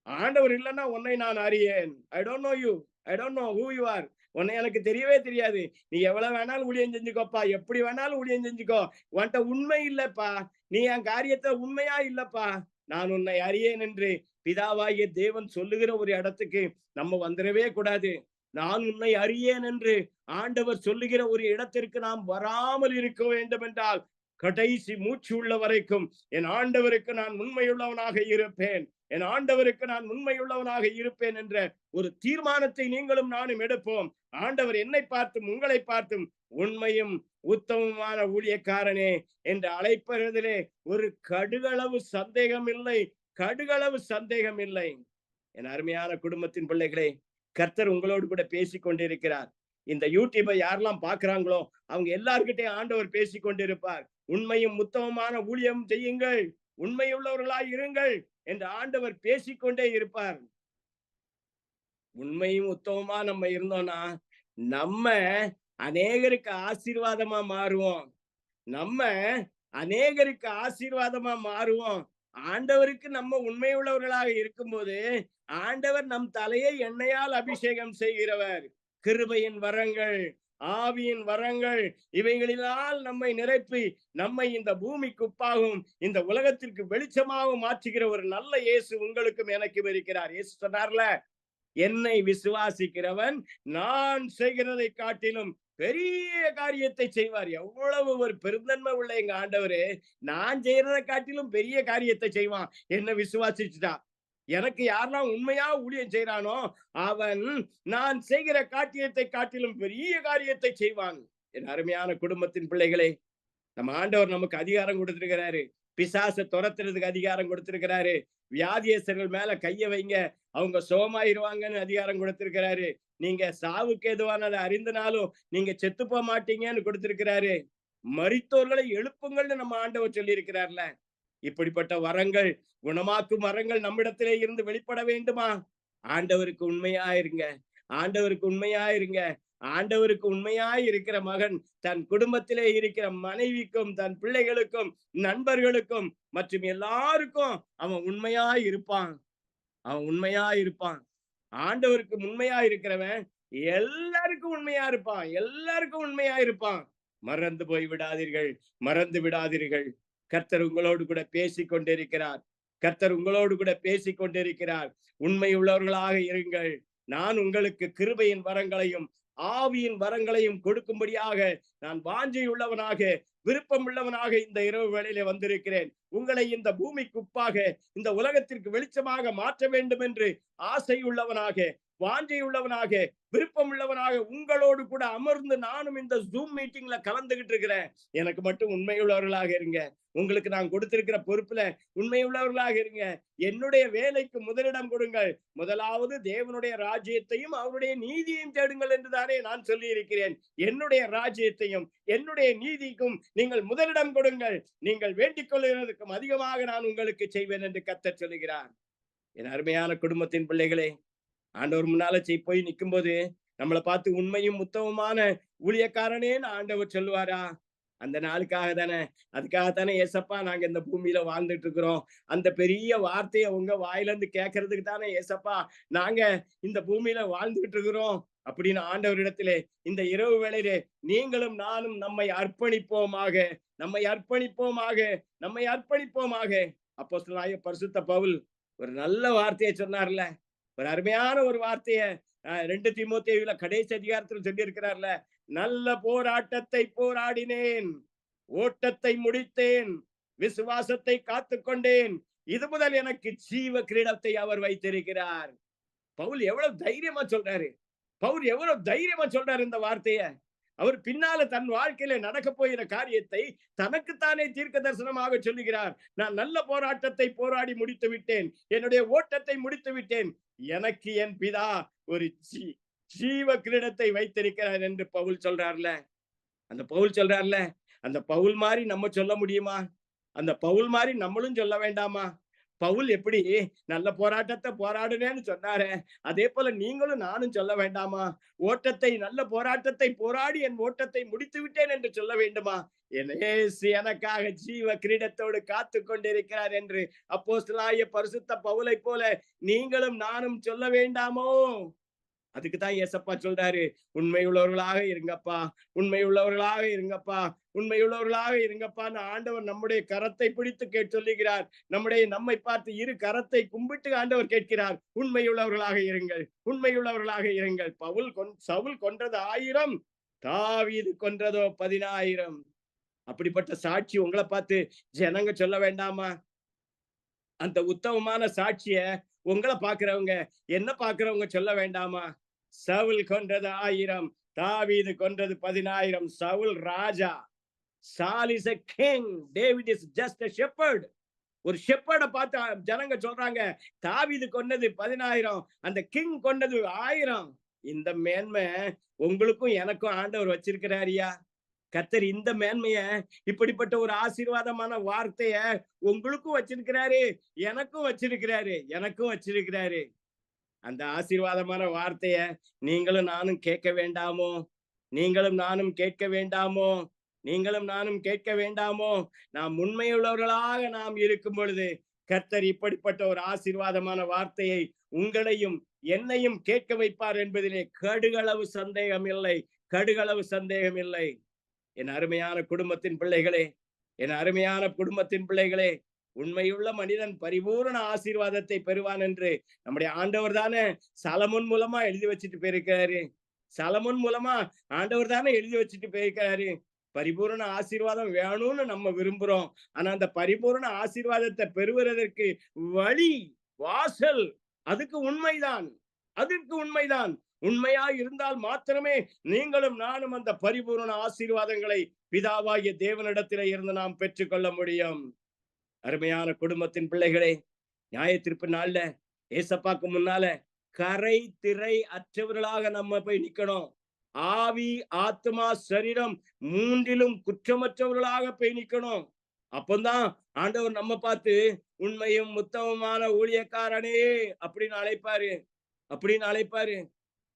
ஆண்டவர் இல்லைன்னா உன்னை நான் அறியேன். I don't know you, I don't know who you are. உன்னை எனக்கு தெரியவே தெரியாது. நீ எவ்வளவு வேணாலும் ஊழியம் செஞ்சுக்கோப்பா, எப்படி வேணாலும் ஊழியம் செஞ்சுக்கோ. உன்கிட்ட உண்மை இல்லப்பா, நீ என் காரியத்தை உண்மையா இல்லப்பா, நான் உன்னை அறியேன் என்று பிதாவாகிய தேவன் சொல்லுகிற ஒரு இடத்துக்கு நம்ம வந்துடவே கூடாது. நான் உன்னை அறியேன் என்று ஆண்டவர் சொல்லுகிற ஒரு இடத்திற்கு நாம் வராமல் இருக்க வேண்டும் என்றால் கடைசி மூச்சு உள்ள வரைக்கும் என் ஆண்டவருக்கு நான் உண்மையுள்ளவனாக இருப்பேன், என் ஆண்டவருக்கு நான் உண்மையுள்ளவனாக இருப்பேன் என்ற ஒரு தீர்மானத்தை நீங்களும் நானும் எடுப்போம். ஆண்டவர் என்னை பார்த்தும் உங்களை பார்த்தும் உண்மையும் உத்தமமான ஊழியக்காரனே என்று அழைப்பதிலே ஒரு கடுகளவு சந்தேகம் இல்லை, கடுகளவு சந்தேகம் இல்லை. என் அருமையான குடும்பத்தின் பிள்ளைகளே, கர்த்தர் உங்களோடு கூட பேசிக் கொண்டிருக்கிறார். இந்த யூடியூபை யாரெல்லாம் பாக்குறாங்களோ அவங்க எல்லார்கிட்டையும் ஆண்டவர் பேசிக் கொண்டிருப்பார். உண்மையும் உத்தமமான ஊழியம் செய்யுங்கள், உண்மையுள்ளவர்களாய் இருங்கள் என்று ஆண்டவர் பேசிக்கொண்டே இருப்பார். உண்மையும் உத்தமமா நம்ம இருந்தோம்னா நம்ம அநேகருக்கு ஆசீர்வாதமா மாறுவோம். நம்ம அநேகருக்கு ஆசீர்வாதமா மாறுவோம். ஆண்டவருக்கு நம்ம உண்மையுள்ளவர்களாக இருக்கும்போது ஆண்டவர் நம் தலையை எண்ணெயால் அபிஷேகம் செய்கிறவர். கிருபையின் வரங்கள், ஆவியின் வரங்கள், இவைகளினால் நம்மை நிரப்பி நம்மை இந்த பூமிக்கு உப்பாகவும் இந்த உலகத்திற்கு வெளிச்சமாகவும் மாற்றுகிற ஒரு நல்ல இயேசு உங்களுக்கும் எனக்கும் இருக்கிறார். இயேசு சொன்னார்ல, என்னை விசுவாசிக்கிறவன் நான் செய்கிறதை காட்டிலும் பெரிய காரியத்தை செய்வார். எவ்வளவு ஒரு பெருந்தன்மை உள்ள எங்க ஆண்டவரு, நான் செய்யறதை காட்டிலும் பெரிய காரியத்தை செய்வான் என்ன விசுவாசிச்சுட்டா. எனக்கு யாரெல்லாம் உண்மையா ஊழியம் செய்யறானோ அவன் நான் செய்கிற காரியத்தை காட்டிலும் பெரிய காரியத்தை செய்வான். என் அருமையான குடும்பத்தின் பிள்ளைகளே, நம்ம ஆண்டவர் நமக்கு அதிகாரம் கொடுத்திருக்கிறாரு. பிசாசை துரத்துறதுக்கு அதிகாரம் கொடுத்திருக்கிறாரு. வியாதியஸ்தர்கள் மேல கைய வைங்க, அவங்க சோமாயிருவாங்கன்னு அதிகாரம் கொடுத்திருக்கிறாரு. நீங்க சாவுக்கு எதுவானதை அறிந்தனாலும் நீங்க செத்து போக மாட்டீங்கன்னு கொடுத்திருக்கிறாரு. மரித்தோர்களை எழுப்புங்கள்னு நம்ம ஆண்டவர் சொல்லி இருக்கிறார்ல. இப்படிப்பட்ட வரங்கள், குணமாக்கும் வரங்கள் நம்மிடத்திலே இருந்து வெளிப்பட வேண்டுமா? ஆண்டவருக்கு உண்மையா இருங்க, ஆண்டவருக்கு உண்மையா இருங்க. ஆண்டவருக்கு உண்மையாய் இருக்கிற மகன் தன் குடும்பத்திலே இருக்கிற மனைவிக்கும் தன் பிள்ளைகளுக்கும் நண்பர்களுக்கும் மற்றும் எல்லாருக்கும் அவன் உண்மையாய் இருப்பான். அவன் உண்மையா இருப்பான். ஆண்டவருக்கு உண்மையா இருக்கிறவன் எல்லாருக்கும் உண்மையா இருப்பான், எல்லாருக்கும் உண்மையா இருப்பான். மறந்து போய் விடாதீர்கள், மறந்து விடாதீர்கள். கர்த்தர் உங்களோடு கூட பேசிக் கொண்டிருக்கிறார். கர்த்தர் உங்களோடு கூட பேசிக் கொண்டிருக்கிறார். உண்மை உள்ளவர்களாக இருங்கள். நான் உங்களுக்கு கிருபையின் வரங்களையும் ஆவியின் வரங்களையும் கொடுக்கும்படியாக நான் வாஞ்சை உள்ளவனாக விருப்பம் உள்ளவனாக இந்த இரவு வேளையிலே வந்திருக்கிறேன். உங்களை இந்த பூமிக்கு உப்பாக, இந்த உலகத்திற்கு வெளிச்சமாக மாற்ற வேண்டும் என்று ஆசை உள்ளவனாக, வாஞ்சை உள்ளவனாக, விருப்பம் உள்ளவனாக உங்களோடு கூட அமர்ந்து நானும் இந்த ஜூம் மீட்டிங்ல கலந்துகிட்டு இருக்கிறேன். எனக்கு மட்டும் உண்மையுள்ளவர்களாக இருங்க. உங்களுக்கு நான் கொடுத்திருக்கிற பொறுப்புல உண்மையுள்ளவர்களாக இருங்க. என்னுடைய வேலைக்கு முதலிடம் கொடுங்கள். முதலாவது தேவனுடைய ராஜ்யத்தையும் அவருடைய நீதியையும் தேடுங்கள் என்றுதானே நான் சொல்லி இருக்கிறேன். என்னுடைய ராஜ்யத்தையும் என்னுடைய நீதிக்கும் நீங்கள் முதலிடம் கொடுங்கள். நீங்கள் வேண்டிக் கொள்கிறதுக்கும் அதிகமாக நான் உங்களுக்கு செய்வேன் என்று கர்த்தர் சொல்லுகிறார். என் அருமையான குடும்பத்தின் பிள்ளைகளே, ஆண்டவர் முன்னால போய் நிற்கும் போது நம்மளை பார்த்து உண்மையும் உத்தமமான ஊழியக்காரனேன்னு ஆண்டவர் சொல்லுவாரா? அந்த நாளுக்காக தானே, அதுக்காகத்தானே ஏசப்பா நாங்க இந்த பூமியில வாழ்ந்துட்டு இருக்கிறோம். அந்த பெரிய வார்த்தையை உங்க வாயில இருந்து கேட்கறதுக்கு தானே ஏசப்பா நாங்க இந்த பூமியில வாழ்ந்துகிட்டு இருக்கிறோம் அப்படின்னு ஆண்டவரிடத்திலே இந்த இரவு வேளையிலே நீங்களும் நானும் நம்மை அர்ப்பணிப்போமாக, நம்மை அர்ப்பணிப்போமாக, நம்மை அர்ப்பணிப்போமாக. அப்போஸ்தலனாகிய பரிசுத்த பவுல் ஒரு நல்ல வார்த்தையை சொன்னார்ல, ஒரு அருமையான ஒரு வார்த்தைய 2 தீமோத்தேயுல கடைசி அதிகாரத்தில் சொல்லி இருக்கிறார்ல, நல்ல போராட்டத்தை போராடினேன், ஓட்டத்தை முடித்தேன், விசுவாசத்தை காத்துக்கொண்டேன், இது முதல் எனக்கு ஜீவ கிரீடத்தை அவர் வைத்திருக்கிறார். பவுல் எவ்வளவு தைரியமா சொல்றாரு, பவுல் எவ்வளவு தைரியமா சொல்றாரு இந்த வார்த்தைய. அவர் பின்னால தன் வாழ்க்கையில நடக்க போகிற காரியத்தை தனக்குத்தானே தீர்க்க தரிசனமாக சொல்லுகிறார். நான் நல்ல போராட்டத்தை போராடி முடித்து விட்டேன், என்னுடைய ஓட்டத்தை முடித்து விட்டேன், எனக்கு என் பிதா ஒரு ஜீவ கிரீடத்தை வைத்திருக்கிறார் என்று பவுல் சொல்றார்ல. அந்த பவுல் சொல்றார்ல, அந்த பவுல் மாதிரி நம்ம சொல்ல முடியுமா? அந்த பவுல் மாதிரி நம்மளும் சொல்ல வேண்டாமா? பவுல் எப்படி நல்ல போராட்டத்தை போராடுனேன்னு சொன்னாரு, அதே போல நீங்களும் நானும் சொல்ல வேண்டாமா? ஓட்டத்தை, நல்ல போராட்டத்தை போராடி என் ஓட்டத்தை முடித்து விட்டேன் என்று சொல்ல வேண்டுமா? இயேசு எனக்காக ஜீவ கிரீடத்தோடு காத்து கொண்டிருக்கிறார் என்று அப்போஸ்தலனாகிய பரிசுத்த பவுலை போல நீங்களும் நானும் சொல்ல வேண்டாமோ? அதுக்குதான் ஏசப்பா சொல்றாரு, உண்மையுள்ளவர்களாக இருங்கப்பா, உண்மையுள்ளவர்களாக இருங்கப்பா, உண்மையுள்ளவர்களாக இருங்கப்பான்னு ஆண்டவர் நம்முடைய கரத்தை பிடித்து சொல்லுகிறார். நம்மை பார்த்து இரு கரத்தை கும்பிட்டு ஆண்டவர் கேட்கிறார், உண்மையுள்ளவர்களாக இருங்கள், உண்மையுள்ளவர்களாக இருங்கள். சவுல் கொன்றது 1000, தாவீது கொன்றதோ 10,000. அப்படிப்பட்ட சாட்சி உங்களை பார்த்து ஜனங்க சொல்ல வேண்டாமா? அந்த உத்தமமான சாட்சிய உங்களை பாக்குறவங்க, என்ன பாக்குறவங்க சொல்ல வேண்டாமா? சவுல் கொன்றது 1000, தாவீது கொன்றது 10,000. சவுல் ராஜா, சால் is a king, David is just a shepherd. ஒரு ஷெப்பர்ட பார்த்து ஜனங்க சொல்றாங்க, தாவீது கொன்னது 10,000, அந்த கிங் கொன்னது 1000. இந்த மேன்மை உங்களுக்கும் எனக்கும் ஆண்டவர் வச்சிருக்கிறாரியா? கர்த்தர் இந்த மேன்மைய, இப்படிப்பட்ட ஒரு ஆசீர்வாதமான வார்த்தைய உங்களுக்கும் வச்சிருக்கிறாரு, எனக்கும் வச்சிருக்கிறாரு, எனக்கும் வச்சிருக்கிறாரு. அந்த ஆசீர்வாதமான வார்த்தைய நீங்களும் நானும் கேட்க வேண்டாமோ? நீங்களும் நானும் கேட்க வேண்டாமோ? நீங்களும் நானும் கேட்க வேண்டாமோ? நாம் உண்மையுள்ளவர்களாக நாம் இருக்கும் பொழுது கர்த்தர் இப்படிப்பட்ட ஒரு ஆசீர்வாதமான வார்த்தையை உங்களையும் என்னையும் கேட்க வைப்பார் என்பதிலே கடுகளவு சந்தேகம் இல்லை, கடுகளவு சந்தேகம் இல்லை. என் அருமையான குடும்பத்தின் பிள்ளைகளே, என் அருமையான குடும்பத்தின் பிள்ளைகளே, உண்மையுள்ள மனிதன் பரிபூரண ஆசீர்வாதத்தை பெறுவான் என்று நம்முடைய ஆண்டவர் தானே சாலமோன் மூலமா எழுதி வச்சுட்டு போயிருக்கிறாரு. சாலமோன் மூலமா ஆண்டவர் தானே எழுதி வச்சுட்டு போயிருக்கிறாரு. பரிபூரண ஆசீர்வாதம் வேணும்னு நம்ம விரும்புறோம். ஆனா அந்த பரிபூரண ஆசீர்வாதத்தை பெறுவதற்கு வழி, வாசல், அதுக்கு உண்மைதான், அதற்கு உண்மைதான். உண்மையா இருந்தால் மாத்திரமே நீங்களும் நானும் அந்த பரிபூரண ஆசீர்வாதங்களை பிதாவாகிய தேவனிடத்திலே இருந்து நாம் பெற்றுக்கொள்ள முடியும். அருமையான குடும்பத்தின் பிள்ளைகளே, நியாயத்தீர்ப்பு நாள்ல ஏசப்பாக்கு முன்னால கரை திரை அற்றவர்களாக நம்ம போய் நிக்கணும். ஆவி, ஆத்மா, சரீரம் மூன்றிலும் குற்றமற்றவர்களாக போய் நிக்கணும். அப்பந்தான் ஆண்டவர் நம்ம பார்த்து உண்மையும் உத்தமமான ஊழியக்காரனே அப்படின்னு அழைப்பாரு, அப்படின்னு அழைப்பாரு.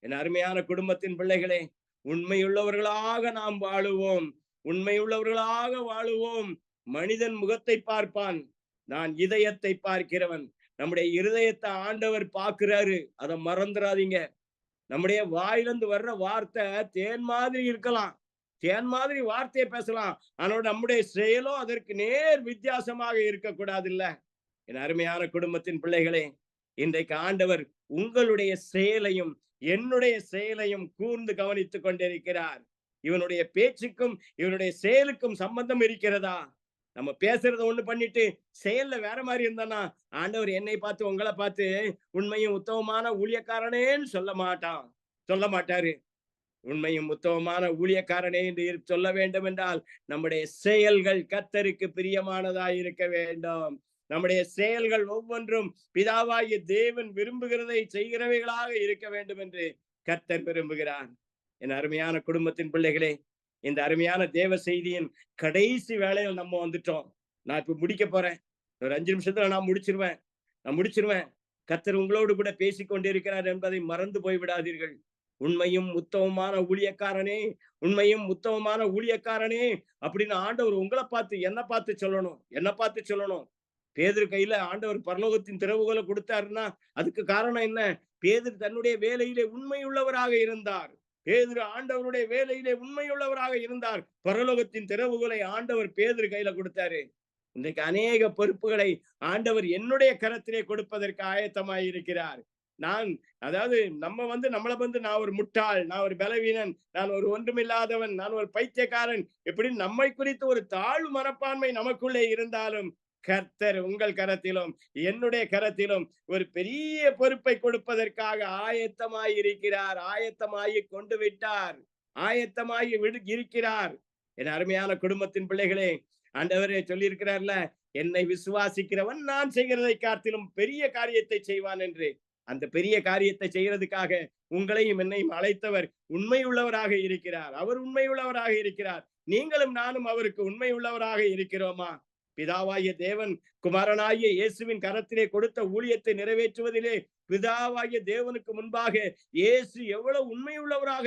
என் அருமையான குடும்பத்தின் பிள்ளைகளே, உண்மையுள்ளவர்களாக நாம் வாழுவோம், உண்மையுள்ளவர்களாக வாழுவோம். மனிதன் முகத்தை பார்ப்பான், நான் இதயத்தை பார்க்கிறவன். நம்முடைய இருதயத்தை ஆண்டவர் பார்க்கிறாரு, அதை மறந்துடாதீங்க. நம்முடைய வாயிலிருந்து வர்ற வார்த்தை தேன் மாதிரி இருக்கலாம், தேன் மாதிரி வார்த்தையை பேசலாம், ஆனால் நம்முடைய செயலோ அதற்கு நேர் வித்தியாசமாக இருக்கக்கூடாது இல்ல. என் அருமையான குடும்பத்தின் பிள்ளைகளே, இன்றைக்கு ஆண்டவர் உங்களுடைய செயலையும் என்னுடைய செயலையும் கூர்ந்து கவனித்துக் கொண்டிருக்கிறார். இவனுடைய பேச்சுக்கும் இவனுடைய செயலுக்கும் சம்பந்தம் இருக்கிறதா? நம்ம பேசுறத ஒண்ணு பண்ணிட்டு செயல்ல வேற மாதிரி இருந்தானா ஆண்டவர் என்னை பார்த்து உங்களை பார்த்து உண்மையும் உத்தமமான ஊழியக்காரனேன்னு சொல்ல மாட்டாரு. உண்மையும் உத்தமமான ஊழியக்காரனே என்று சொல்ல வேண்டும் என்றால் நம்முடைய செயல்கள் கர்த்தருக்கு பிரியமானதாய் இருக்க வேண்டும். நம்முடைய செயல்கள் ஒவ்வொன்றும் பிதாவாகிய தேவன் விரும்புகிறதை செய்கிறவைகளாக இருக்க வேண்டும் என்று கர்த்தர் விரும்புகிறார். என் அருமையான குடும்பத்தின் பிள்ளைகளே, இந்த அருமையான தேவ செய்தியின் கடைசி வேளையில் நம்ம வந்துட்டோம். நான் இப்ப முடிக்க போறேன். ஒரு 5 நிமிஷத்துல நான் முடிச்சிருவேன். கர்த்தர் உங்களோடு கூட பேசிக் கொண்டிருக்கிறார் என்பதை மறந்து போய் விடாதீர்கள். உண்மையும் உத்தமமான ஊழியக்காரனே அப்படின்னு ஆண்டவர் உங்களை பார்த்து என்ன பார்த்து சொல்லணும். பேதுரு கையில ஆண்டவர் பரலோகத்தின் திறவுகோலை கொடுத்தாருன்னா அதுக்கு காரணம் என்ன? பேதுரு தன்னுடைய வேலையிலே உண்மை உள்ளவராக இருந்தார். ஆண்டவருடைய வேலையிலே உண்மை உள்ளவராக இருந்தார். பரலோகத்தின் திறவுகோலை ஆண்டவர் பேதுரு கையில கொடுத்தாரு. இன்றைக்கு அநேக பொறுப்புகளை ஆண்டவர் என்னுடைய கரத்திலே கொடுப்பதற்கு ஆயத்தமாய் இருக்கிறார். நம்மளை நான் ஒரு முட்டாள், நான் ஒரு பலவீனன், நான் ஒரு ஒன்றுமில்லாதவன், நான் ஒரு பைத்தியக்காரன், எப்படி நம்மை குறித்து ஒரு தாழ்வு மனப்பான்மை நமக்குள்ளே இருந்தாலும் கர்த்தர் உங்கள் கரத்திலும் என்னுடைய கரத்திலும் ஒரு பெரிய பொறுப்பை கொடுப்பதற்காக ஆயத்தமாய் இருக்கிறார். ஆயத்தமாகி கொண்டு விட்டார். ஆயத்தமாகி இருக்கிறார். என் அருமையான குடும்பத்தின் பிள்ளைகளே, ஆண்டவரே சொல்லி இருக்கிறார்ல, என்னை விசுவாசிக்கிறவன் நான் செய்கிறதை காட்டிலும் பெரிய காரியத்தை செய்வான் என்று. அந்த பெரிய காரியத்தை செய்யறதுக்காக உங்களையும் என்னையும் அழைத்தவர் உண்மை உள்ளவராக இருக்கிறார். அவர் உண்மை உள்ளவராக இருக்கிறார். நீங்களும் நானும் அவருக்கு உண்மை உள்ளவராக இருக்கிறோமா? பிதாவாகிய தேவன் குமாரனாகிய இயேசுவின் கரத்திலே கொடுத்த ஊழியத்தை நிறைவேற்றுவதிலே பிதாவாகிய தேவனுக்கு முன்பாக இயேசு எவ்வளவு உண்மை உள்ளவராக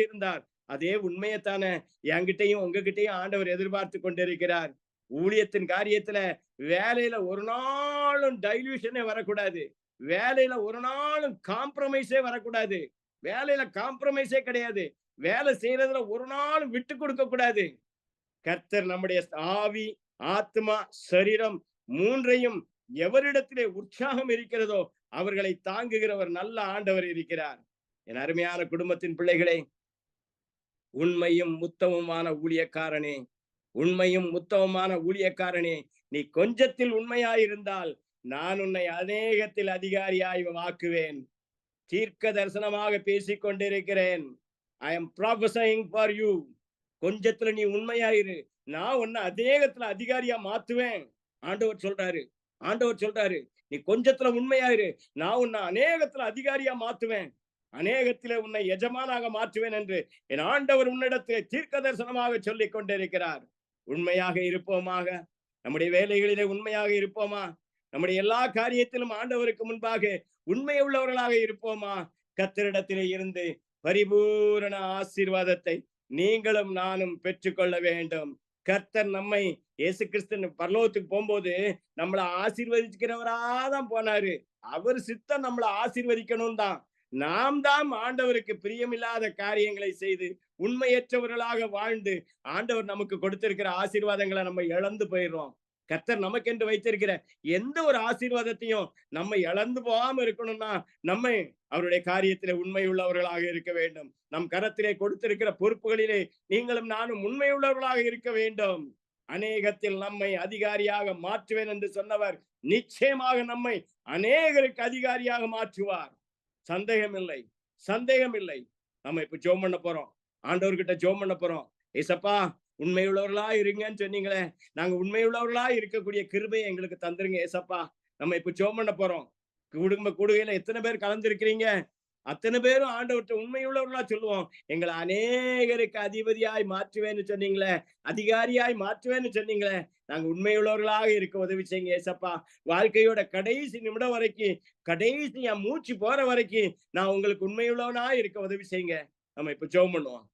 இருந்தார். அதே உண்மையைத்தானே என்கிட்டையும் உங்ககிட்டையும் ஆண்டவர் எதிர்பார்த்து கொண்டிருக்கிறார். ஊழியத்தின் காரியத்துல வேலையில ஒரு நாளும் டைல்யூஷனே வரக்கூடாது. வேலையில ஒரு நாளும் காம்ப்ரமைஸே வரக்கூடாது. வேலையில காம்ப்ரமைஸே கிடையாது. வேலை செய்யறதுல ஒரு நாளும் விட்டு கொடுக்க கூடாது. கர்த்தர் நம்முடைய ஆவி, ஆத்மா, சரீரம் மூன்றையும் எவரிடத்திலே உற்சாகம் இருக்கிறதோ அவர்களை தாங்குகிறவர் நல்ல ஆண்டவர் இருக்கிறார். என் அருமையான குடும்பத்தின் பிள்ளைகளே, உண்மையும் உத்தமமான ஊழியக்காரனே, நீ கொஞ்சத்தில் உண்மையாயிருந்தால் நான் உன்னை அநேகத்தில் அதிகாரியாய் ஆக்குவேன். தீர்க்க தரிசனமாக பேசிக் கொண்டிருக்கிறேன். I am prophesying for you. கொஞ்சத்துல நீ உண்மையாயிரு, நான் உன்னை அநேகத்துல அதிகாரியா மாத்துவேன். ஆண்டவர் சொல்றாரு, நீ கொஞ்சத்துல உண்மையாயிரு, நான் உன்னை அநேகத்துல அதிகாரியா மாத்துவேன், அநேகத்திலே உன்னை எஜமானாக மாற்றுவேன் என்று என் ஆண்டவர் உன்னிடத்திலே தீர்க்க தரிசனமாக சொல்லிக் கொண்டிருக்கிறார். உண்மையாக இருப்போமாக. நம்முடைய வேலைகளிலே உண்மையாக இருப்போமா? நம்முடைய எல்லா காரியத்திலும் ஆண்டவருக்கு முன்பாக உண்மை உள்ளவர்களாக இருப்போமா? கர்த்தரிடத்திலே இருந்து பரிபூரண ஆசீர்வாதத்தை நீங்களும் நானும் பெற்றுக்கொள்ள வேண்டும். கர்த்தர் நம்மை இயேசு கிறிஸ்து பரலோகத்துக்கு போகும்போது நம்மளை ஆசீர்வதிக்கிறவராதான் போனாரு. அவர் சித்தம் நம்மளை ஆசீர்வதிக்கணும் தான். நாம் தான் ஆண்டவருக்கு பிரியமில்லாத காரியங்களை செய்து உண்மையற்றவர்களாக வாழ்ந்து ஆண்டவர் நமக்கு கொடுத்திருக்கிற ஆசீர்வாதங்களை நம்ம இழந்து போயிடுறோம். கர்த்தர் நமக்கென்று வைத்திருக்கிற எந்த ஒரு ஆசீர்வாதத்தையும் நம்ம இழந்து போகாம இருக்கணும்னா நம்ம அவருடைய காரியத்திலே உண்மை உள்ளவர்களாக இருக்க வேண்டும். நம் கரத்திலே கொடுத்திருக்கிற பொறுப்புகளிலே நீங்களும் நானும் உண்மை உள்ளவர்களாக இருக்க வேண்டும். அநேகத்தில் நம்மை அதிகாரியாக மாற்றுவேன் என்று சொன்னவர் நிச்சயமாக நம்மை அநேகருக்கு அதிகாரியாக மாற்றுவார். சந்தேகம் இல்லை. நம்ம இப்ப ஜெபம் பண்ண போறோம். ஆண்டவர்கிட்ட ஜெபம் பண்ண போறோம். ஏசப்பா, உண்மையுள்ளவர்களா இருங்கன்னு சொன்னீங்களே, நாங்க உண்மையுள்ளவர்களா இருக்கக்கூடிய கிருபையை எங்களுக்கு தந்துருங்க ஏசப்பா. நம்ம இப்ப ஜெபம் பண்ண போறோம். குடும்ப கூடுகையில எத்தனை பேர் கலந்துருக்கிறீங்க? அத்தனை பேரும் ஆண்டவர்கிட்ட உண்மையுள்ளவர்களா சொல்லுவோம். எங்களை அநேகருக்கு அதிபதியாய் மாற்றுவேன்னு சொன்னீங்களே, அதிகாரியாய் மாற்றுவேன்னு சொன்னீங்களே, நாங்க உண்மையுள்ளவர்களாக இருக்க உதவி செய்யுங்க ஏசப்பா. வாழ்க்கையோட கடைசி நிமிடம் வரைக்கும், கடைசி என் மூச்சு போற வரைக்கும் நான் உங்களுக்கு உண்மையுள்ளவனா இருக்க உதவி செய்யுங்க. நம்ம இப்ப ஜெபம் பண்ணுவோம்.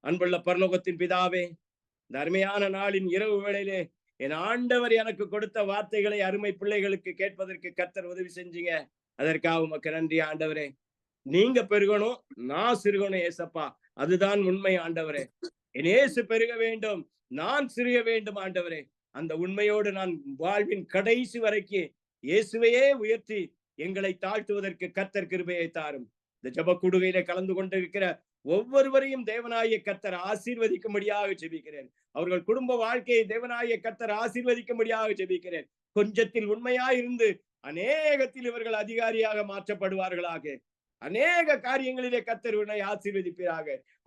அன்புள்ள பரலோகத்தின் பிதாவே, இந்த அருமையான நாளின் இரவு வேளையிலே என் ஆண்டவர் எனக்கு கொடுத்த வார்த்தைகளை அருமை பிள்ளைகளுக்கு கேட்பதற்கு கர்த்தர் உதவி செஞ்சீங்க. அதற்காக உமக்கு நன்றி ஆண்டவரே. நீங்க பெருகணும், நான் சிறுகணும் ஏசப்பா. அதுதான் உண்மை ஆண்டவரே. என் இயேசு பெருக வேண்டும், நான் சிறுக வேண்டும் ஆண்டவரே. அந்த உண்மையோடு நான் வாழ்வின் கடைசி வரைக்கும் இயேசுவையே உயர்த்தி எங்களை தாழ்த்துவதற்கு கர்த்தர் கிருபையை தாரும். இந்த ஜெப கூடுகையில கலந்து கொண்டிருக்கிற ஒவ்வொருவரையும் தேவனாகிய கர்த்தர் ஆசீர்வதிக்கும்படியாக ஜெபிக்கிறேன். அவர்கள் குடும்ப வாழ்க்கையை தேவனாகிய கர்த்தர் ஆசீர்வதிக்கும்படியாக ஜெபிக்கிறேன். கொஞ்சத்தில் உண்மையாயிருந்து அநேகத்தில் இவர்கள் அதிகாரியாக மாற்றப்படுவார்களாக. அநேக காரியங்களிலே கர்த்தர் உன்னை ஆசீர்வதிப்பீராக.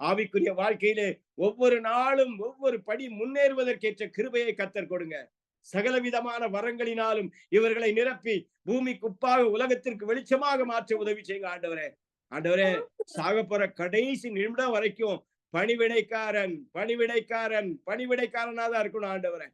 ஆவிக்குரிய வாழ்க்கையிலே ஒவ்வொரு நாளும் ஒவ்வொரு படி முன்னேறுவதற்கேற்ற கிருபையை கர்த்தர் கொடுங்க. சகலவிதமான வரங்களினாலும் இவர்களை நிரப்பி பூமிக்கு உப்பாக உலகத்திற்கு வெளிச்சமாக மாற்ற உதவி செய்யுங்க ஆண்டவரே. ஆண்டவரே, சாக போற கடைசி நிமிடம் வரைக்கும் பணிவிடைக்காரன் பணிவிடைக்காரன் பணிவிடைக்காரனா தான் இருக்கணும் ஆண்டவரே.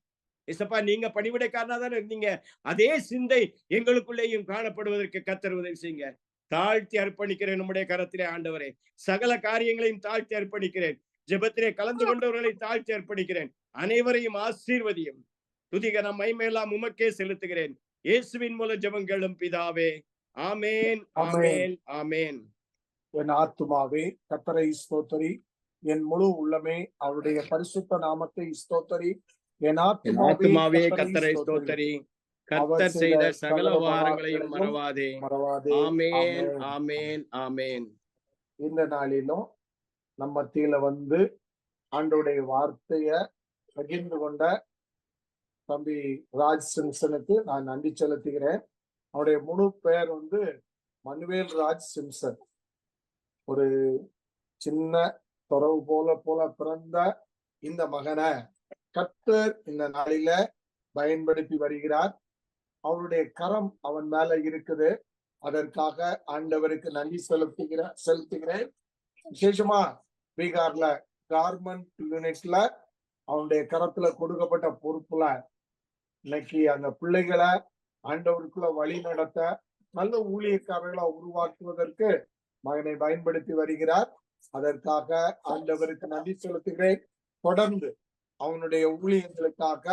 இசப்பா, நீங்க பணிவிடைக்காரனா தான் இருந்தீங்க. அதே சிந்தை எங்களுக்குள்ளேயும் காணப்படுவதற்கு கர்த்தர் உதவி செய்யுங்க. தாழ்த்தி அர்ப்பணிக்கிறேன் நம்முடைய கரத்திலே ஆண்டவரே. சகல காரியங்களையும் தாழ்த்தி அர்ப்பணிக்கிறேன். ஜெபத்திலே கலந்து கொண்டவர்களை தாழ்த்தி அர்ப்பணிக்கிறேன். அனைவரையும் ஆசீர்வதியும். துதிகரம் மகிமையெல்லாம் உமக்கே செலுத்துகிறேன். இயேசுவின் மூலம் ஜெபம் கேளும் பிதாவே. ஆமேன், ஆமேன், ஆமேன். என் ஆத்துமாவே கர்த்தரை ஸ்தோத்தரி, என் முழு உள்ளமே அவருடைய பரிசுத்த நாமத்தை ஸ்தோத்தரி. என் ஆத்துமாவே கர்த்தரை ஸ்தோத்தரி, கர்த்தர் செய்த சகல உபகாரங்களையும் மறவாதே. ஆமேன், ஆமேன், ஆமேன். இந்த நாளிலும் நம்ம மத்தியில வந்து ஆண்டவருடைய வார்த்தைய பகிர்ந்து கொண்ட தம்பி ராஜ் சிம்சனுக்கு நான் நன்றி செலுத்துகிறேன். அவருடைய முழு பெயர் வந்து மனுவேல் ராஜ் சிம்சன். ஒரு சின்ன துறவு போல பிறந்த இந்த மகனை கர்த்தர் இந்த நாளில பயன்படுத்தி வருகிறார். அவருடைய கரம் அவன் மேல இருக்குது. அதற்காக ஆண்டவருக்கு நன்றி செலுத்துகிறேன். விசேஷமா பீகார்ல கார்மெண்ட் யூனிட்ல அவனுடைய கரத்துல கொடுக்கப்பட்ட பொறுப்புல இன்னைக்கு அந்த பிள்ளைகளை ஆண்டவருக்குள்ள வழி நடத்த நல்ல ஊழியக்காரர்களை உருவாக்குவதற்கு மகனை பயன்படுத்தி வருகிறார். அதற்காக ஆண்டவருக்கு நன்றி செலுத்துகிறேன். தொடர்ந்து அவனுடைய ஊழியர்களுக்காக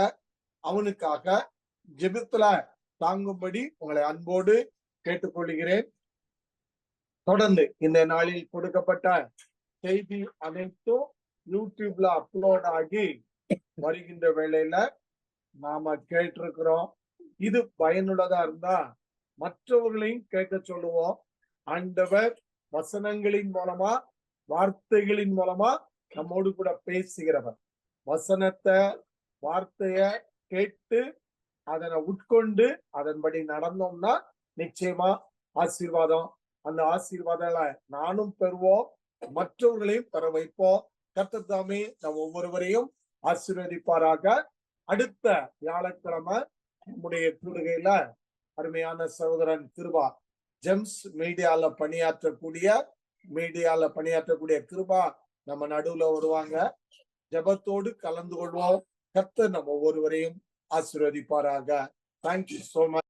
அவனுக்காக ஜெபத்துல தாங்கும்படி உங்களை அன்போடு கேட்டுக்கொள்கிறேன். தொடர்ந்து இந்த நாளில் கொடுக்கப்பட்ட செய்தி அனைத்தும் யூடியூப்ல அப்லோட் ஆகி வருகின்ற வேளையில நாம கேட்டிருக்கிறோம். இது பயனுள்ளதா இருந்தா மற்றவர்களையும் கேட்க சொல்லுவோம். ஆண்டவர் வசனங்களின் மூலமா வார்த்தைகளின் மூலமா நம்மோடு கூட பேசுகிறவர். வசனத்தை வார்த்தைய கேட்டு அதனை உட்கொண்டு அதன்படி நடந்தோம்னா நிச்சயமா ஆசீர்வாதம். அந்த ஆசீர்வாதங்களை நானும் பெறுவோம், மற்றவர்களையும் பெற வைப்போம். கர்த்தர் தாமே நம் ஒவ்வொருவரையும் ஆசீர்வதிப்பாராக. அடுத்த வியாழக்கிழமை நம்முடைய கூடுகையில அருமையான சகோதரன் கிருபா ஜெம்ஸ் மீடியால பணியாற்றக்கூடிய கிருபா நம்ம நடுவுல வருவாங்க. ஜெபத்தோடு கலந்து கொள்வோம். கர்த்தர் நம்ம ஒவ்வொருவரையும் ஆசீர்வதிப்பாராக. Thank you so much.